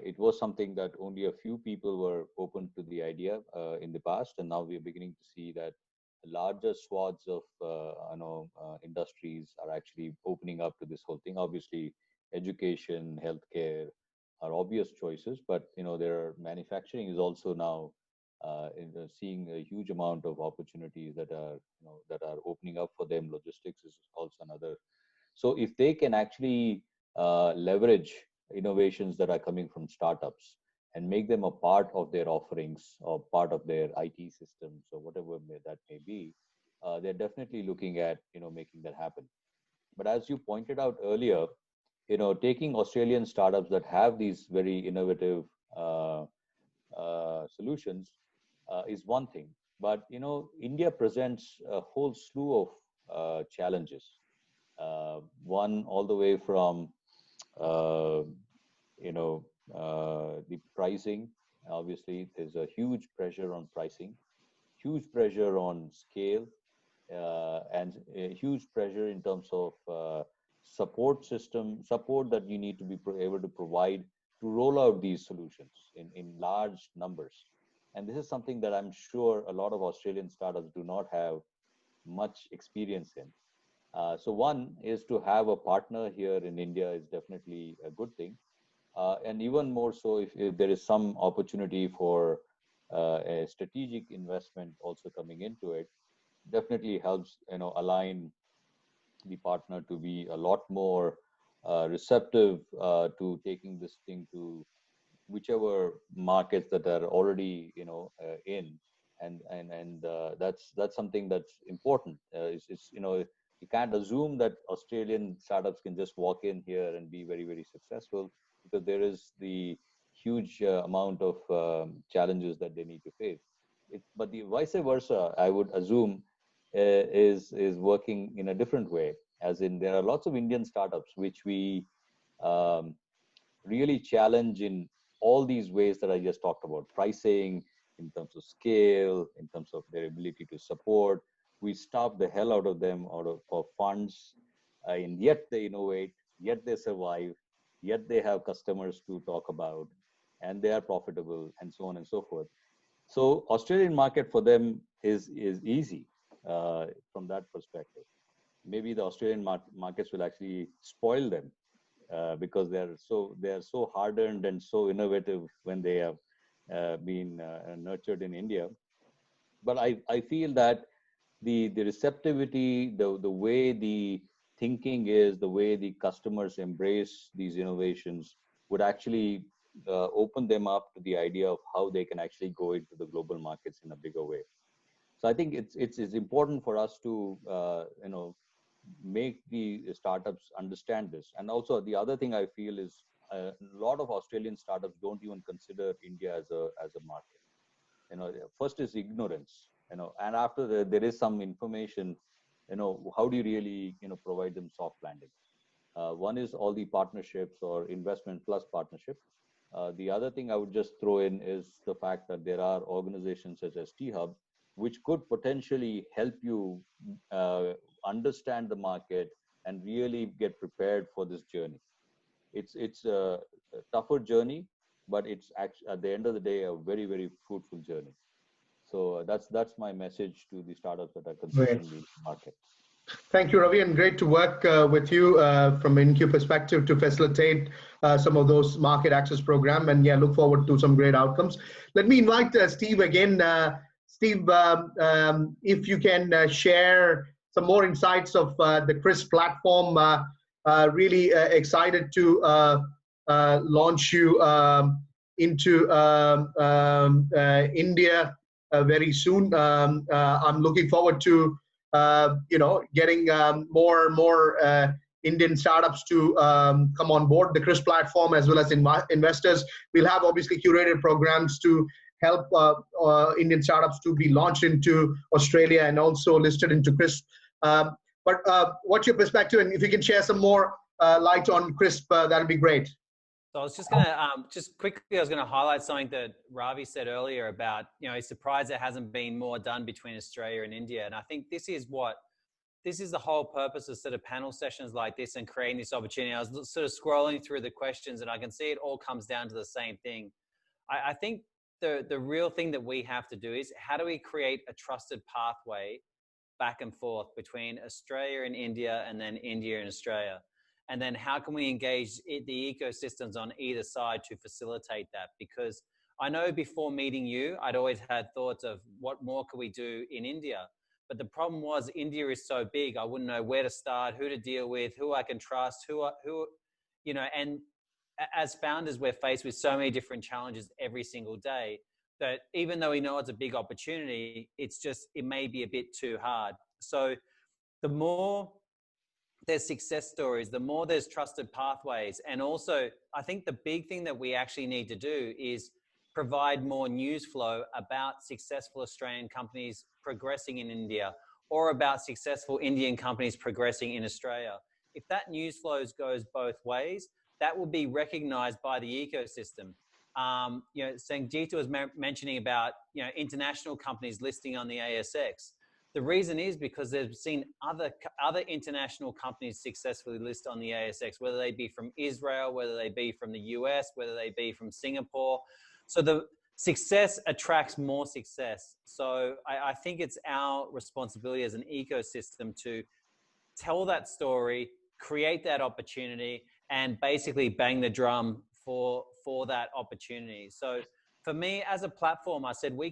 It was something that only a few people were open to the idea in the past, and now we're beginning to see that larger swaths of industries are actually opening up to this whole thing. Obviously, education, healthcare are obvious choices, but manufacturing is also now seeing a huge amount of opportunities that are opening up for them. Logistics is also another. So if they can actually leverage innovations that are coming from startups and make them a part of their offerings or part of their IT systems or whatever that may be, they're definitely looking at making that happen. But as you pointed out earlier, taking Australian startups that have these very innovative solutions is one thing. But India presents a whole slew of challenges. One all the way from the pricing. Obviously, there's a huge pressure on pricing, huge pressure on scale, and a huge pressure in terms of support that you need to be able to provide to roll out these solutions in large numbers. And this is something that I'm sure a lot of Australian startups do not have much experience in. So one is to have a partner here in India is definitely a good thing. And even more so if there is some opportunity for a strategic investment also coming into it, definitely helps align the partner to be a lot more receptive to taking this thing to whichever markets that are already in, That's something that's important. It's you can't assume that Australian startups can just walk in here and be very, very successful, because there is the huge amount of challenges that they need to face. But the vice versa, I would assume, is working in a different way. As in, there are lots of Indian startups which we um, really challenge in all these ways that I just talked about: pricing, in terms of scale, in terms of their ability to support. We starve the hell out of them of funds, and yet they innovate, yet they survive, yet they have customers to talk about, and they are profitable, and so on and so forth. So Australian market for them is easy from that perspective. Maybe the Australian markets will actually spoil them because they are so hardened and so innovative when they have been nurtured in India. But I feel that the receptivity, the way the thinking is, the way the customers embrace these innovations would actually open them up to the idea of how they can actually go into the global markets in a bigger way. So I think it's important for us to make the startups understand this. And also the other thing I feel is a lot of Australian startups don't even consider India as a market. First is ignorance, and after there is some information, how do you really, provide them soft landing? One is all the partnerships or investment plus partnership. The other thing I would just throw in is the fact that there are organizations such as T-Hub, which could potentially help you understand the market and really get prepared for this journey. It's a tougher journey, but it's actually, at the end of the day, a very, very fruitful journey. So that's my message to the startups that are considering the market. Thank you, Ravi, and great to work with you from InQ perspective to facilitate some of those market access program. And yeah, look forward to some great outcomes. Let me invite Steve again. Steve, if you can share some more insights of the CRIISP platform. Really excited to launch you into India very soon. I'm looking forward to getting more and more Indian startups to come on board the CRIISP platform, as well as investors. We'll have obviously curated programs to help Indian startups to be launched into Australia and also listed into CRIISP. But what's your perspective? And if you can share some more light on CRIISP, that'd be great. So I was just going to, just quickly, I was going to highlight something that Ravi said earlier about, he's surprised there hasn't been more done between Australia and India. And I think this is the whole purpose of sort of panel sessions like this and creating this opportunity. I was sort of scrolling through the questions and I can see it all comes down to the same thing. I think the real thing that we have to do is, how do we create a trusted pathway back and forth between Australia and India, and then India and Australia? And then how can we engage the ecosystems on either side to facilitate that? Because I know before meeting you, I'd always had thoughts of what more could we do in India? But the problem was India is so big, I wouldn't know where to start, who to deal with, who I can trust, and as founders, we're faced with so many different challenges every single day that even though we know it's a big opportunity, it may be a bit too hard. So the more there's success stories, the more there's trusted pathways. And also, I think the big thing that we actually need to do is provide more news flow about successful Australian companies progressing in India, or about successful Indian companies progressing in Australia. If that news flow goes both ways, that will be recognized by the ecosystem. Sangeeta was mentioning about, international companies listing on the ASX. The reason is because they've seen other international companies successfully list on the ASX, whether they be from Israel, whether they be from the US, whether they be from Singapore. So the success attracts more success. So I think it's our responsibility as an ecosystem to tell that story, create that opportunity, and basically bang the drum for that opportunity. So for me as a platform, I said we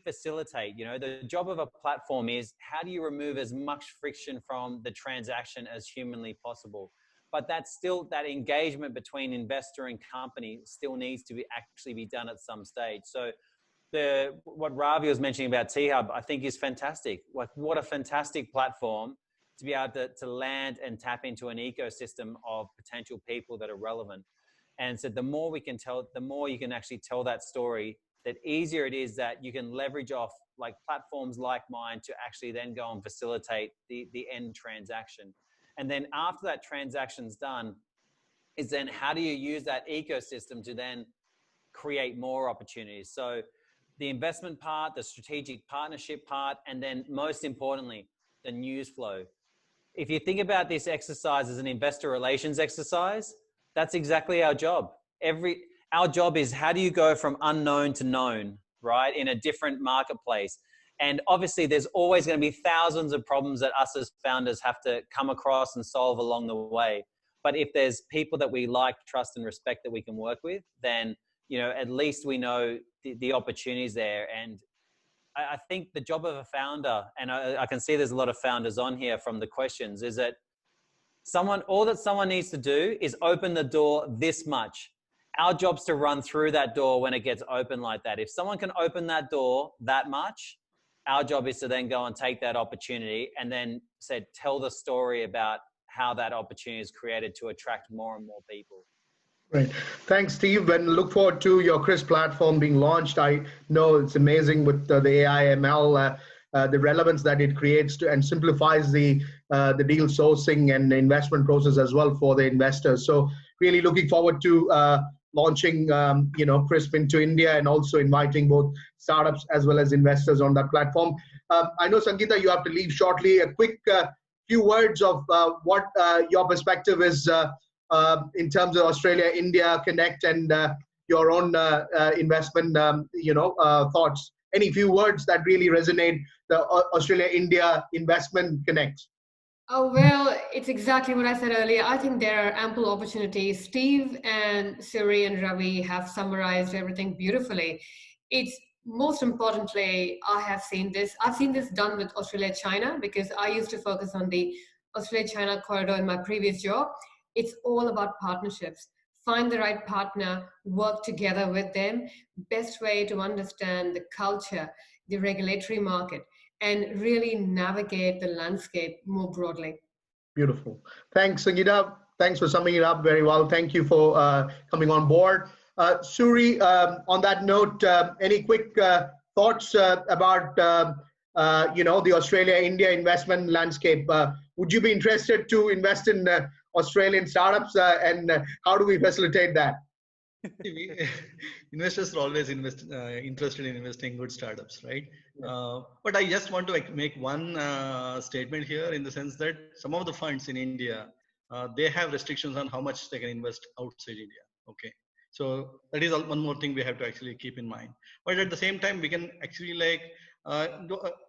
facilitate. The job of a platform is, how do you remove as much friction from the transaction as humanly possible? but that's still, that engagement between investor and company still needs to actually be done at some stage. So what Ravi was mentioning about T-Hub, I think is fantastic. Like, what a fantastic platform to be able to land and tap into an ecosystem of potential people that are relevant. And so the more we can tell, the more you can actually tell that story, that easier it is that you can leverage off like platforms like mine to actually then go and facilitate the end transaction. And then after that transaction's done, is then how do you use that ecosystem to then create more opportunities? So the investment part, the strategic partnership part, and then most importantly, the news flow. If you think about this exercise as an investor relations exercise, that's exactly our job. Our job is, how do you go from unknown to known, right, in a different marketplace? And obviously there's always going to be thousands of problems that us as founders have to come across and solve along the way. But if there's people that we like, trust, and respect that we can work with, then, you know, at least we know the opportunities there. And I think the job of a founder, and I can see there's a lot of founders on here from the questions, is that all that someone needs to do is open the door this much. Our job's to run through that door when it gets open like that. If someone can open that door that much, our job is to then go and take that opportunity and then tell the story about how that opportunity is created to attract more and more people. Right. Thanks, Steve. And look forward to your CRIISP platform being launched. I know it's amazing with the AI ML, the relevance that it creates and simplifies the deal sourcing and the investment process as well for the investors. So really looking forward to launching CRIISP into India and also inviting both startups as well as investors on that platform. I know, Sangeeta, you have to leave shortly. A quick few words of what your perspective is in terms of Australia-India Connect and your own investment, thoughts. Any few words that really resonate, the Australia-India Investment Connect? Oh, well, it's exactly what I said earlier. I think there are ample opportunities. Steve and Suri and Ravi have summarized everything beautifully. It's most importantly, I've seen this done with Australia-China, because I used to focus on the Australia-China corridor in my previous job. It's all about partnerships. Find the right partner, work together with them. Best way to understand the culture, the regulatory market, and really navigate the landscape more broadly. Beautiful. Thanks, Sangeeta. Thanks for summing it up very well. Thank you for coming on board. Suri, on that note, any quick thoughts about the Australia-India investment landscape? Would you be interested to invest in Australian startups, and how do we facilitate that? Investors are always interested in investing in good startups, right? But I just want to make one statement here, in the sense that some of the funds in India, they have restrictions on how much they can invest outside India. Okay, so that is one more thing we have to actually keep in mind. But at the same time, we can actually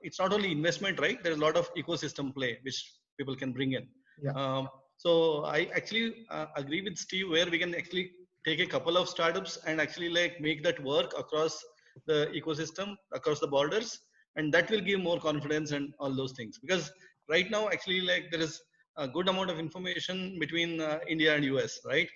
it's not only investment, right? There's a lot of ecosystem play which people can bring in. Yeah. So I actually agree with Steve, where we can actually take a couple of startups and actually make that work across the ecosystem, across the borders, and that will give more confidence and all those things. Because right now, actually, there is a good amount of information between India and US, right?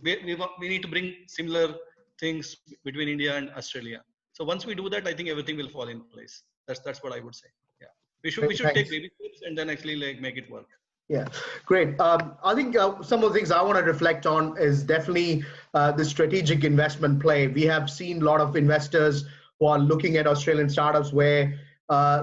We need to bring similar things between India and Australia. So once we do that, I think everything will fall in place. That's what I would say. Yeah, we should take baby steps and then actually make it work. Yeah, great. I think some of the things I want to reflect on is definitely the strategic investment play. We have seen a lot of investors who are looking at Australian startups where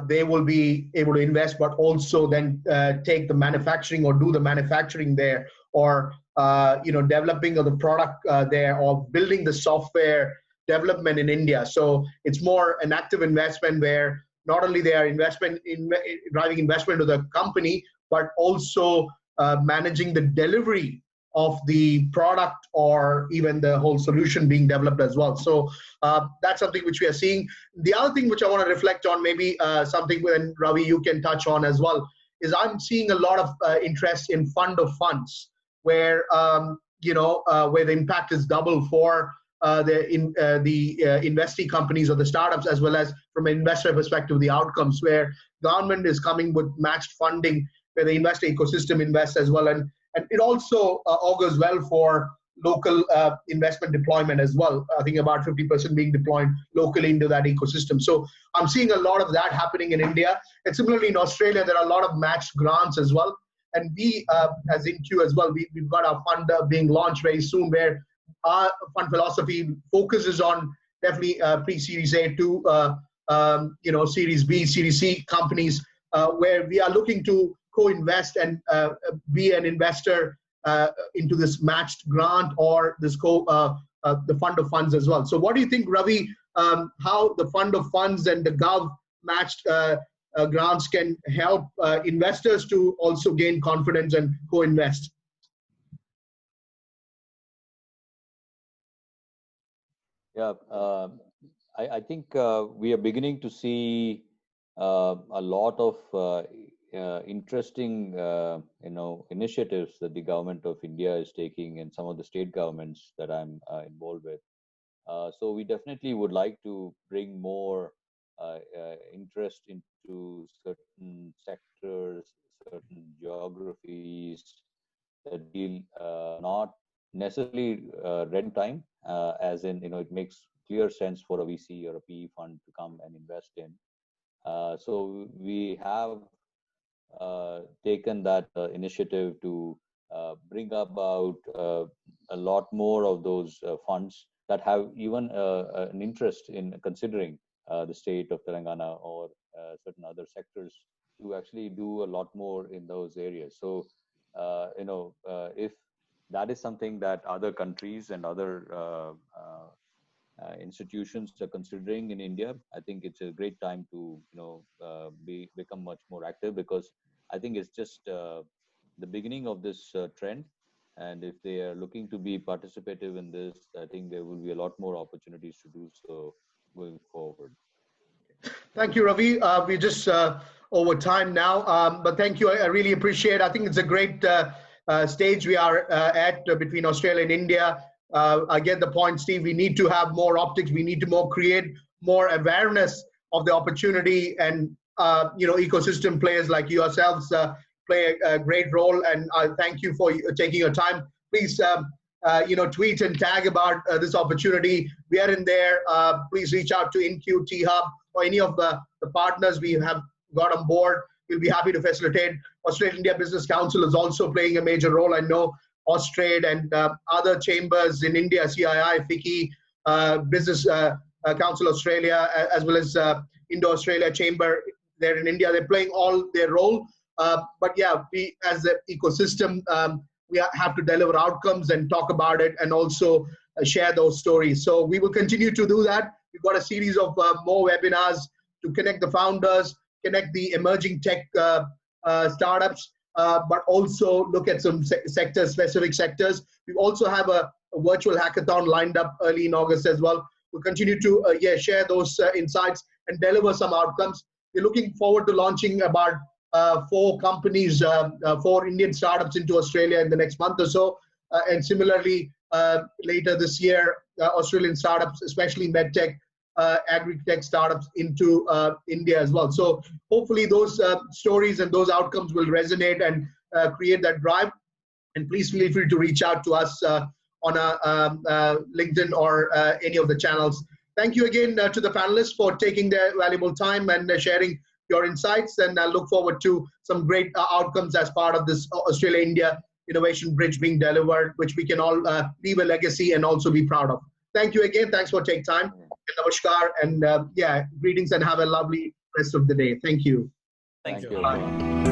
they will be able to invest, but also then take the manufacturing or do the manufacturing there, or developing of the product there, or building the software development in India. So it's more an active investment where not only they are driving investment to the company, but also managing the delivery of the product or even the whole solution being developed as well. So that's something which we are seeing. The other thing which I want to reflect on, maybe something when Ravi you can touch on as well, is I'm seeing a lot of interest in fund of funds, where where the impact is double for the investee companies or the startups, as well as from an investor perspective, the outcomes, where government is coming with matched funding, where the investor ecosystem invests as well. And And it also augurs well for local investment deployment as well. I think about 50% being deployed locally into that ecosystem. So I'm seeing a lot of that happening in India. And similarly in Australia, there are a lot of matched grants as well. And we, as InQ as well, we've got our fund being launched very soon, where our fund philosophy focuses on definitely pre-Series A to Series B, Series C companies, where we are looking to co-invest and be an investor into this matched grant or this the fund of funds as well. So what do you think, Ravi, how the fund of funds and the gov matched grants can help investors to also gain confidence and co-invest? Yeah, I think we are beginning to see a lot of interesting, initiatives that the government of India is taking and some of the state governments that I'm involved with. So we definitely would like to bring more interest into certain sectors, certain geographies that will not necessarily red in time, as in, it makes clear sense for a VC or a PE fund to come and invest in. So we have taken that initiative to bring about a lot more of those funds that have even an interest in considering the state of Telangana or certain other sectors to actually do a lot more in those areas. So, if that is something that other countries and other institutions are considering in India, I think it's a great time to become much more active, because I think it's just the beginning of this trend. And if they are looking to be participative in this, I think there will be a lot more opportunities to do so going forward. Thank you, Ravi. We're just over time now, but thank you. I really appreciate it. I think it's a great stage we are at between Australia and India. I get the point, Steve. We need to have more optics. We need to create more awareness of the opportunity, and ecosystem players like yourselves play a great role. And I thank you for taking your time. Please, tweet and tag about this opportunity. We are in there. Please reach out to InQ, T-Hub, or any of the partners we have got on board. We'll be happy to facilitate. Australia India Business Council is also playing a major role. I know Austrade and other chambers in India, CII, FICCI, Business Council Australia, as well as Indo-Australia Chamber there in India. They're playing all their role. But yeah, we as an ecosystem, we have to deliver outcomes and talk about it, and also share those stories. So we will continue to do that. We've got a series of more webinars to connect the founders, connect the emerging tech startups, but also look at some specific sectors. We also have a virtual hackathon lined up early in August as well. We'll continue to share those insights and deliver some outcomes. We're looking forward to launching about 4 companies, 4 Indian startups into Australia in the next month or so. And similarly, later this year, Australian startups, especially medtech, agri-tech startups into India as well. So hopefully those stories and those outcomes will resonate and create that drive. And please feel free to reach out to us on LinkedIn or any of the channels. Thank you again to the panelists for taking their valuable time and sharing your insights. And I look forward to some great outcomes as part of this Australia-India Innovation Bridge being delivered, which we can all leave a legacy and also be proud of. Thank you again. Thanks for taking time. Namaskar, and greetings, and have a lovely rest of the day. Thank you. Thank you. Bye.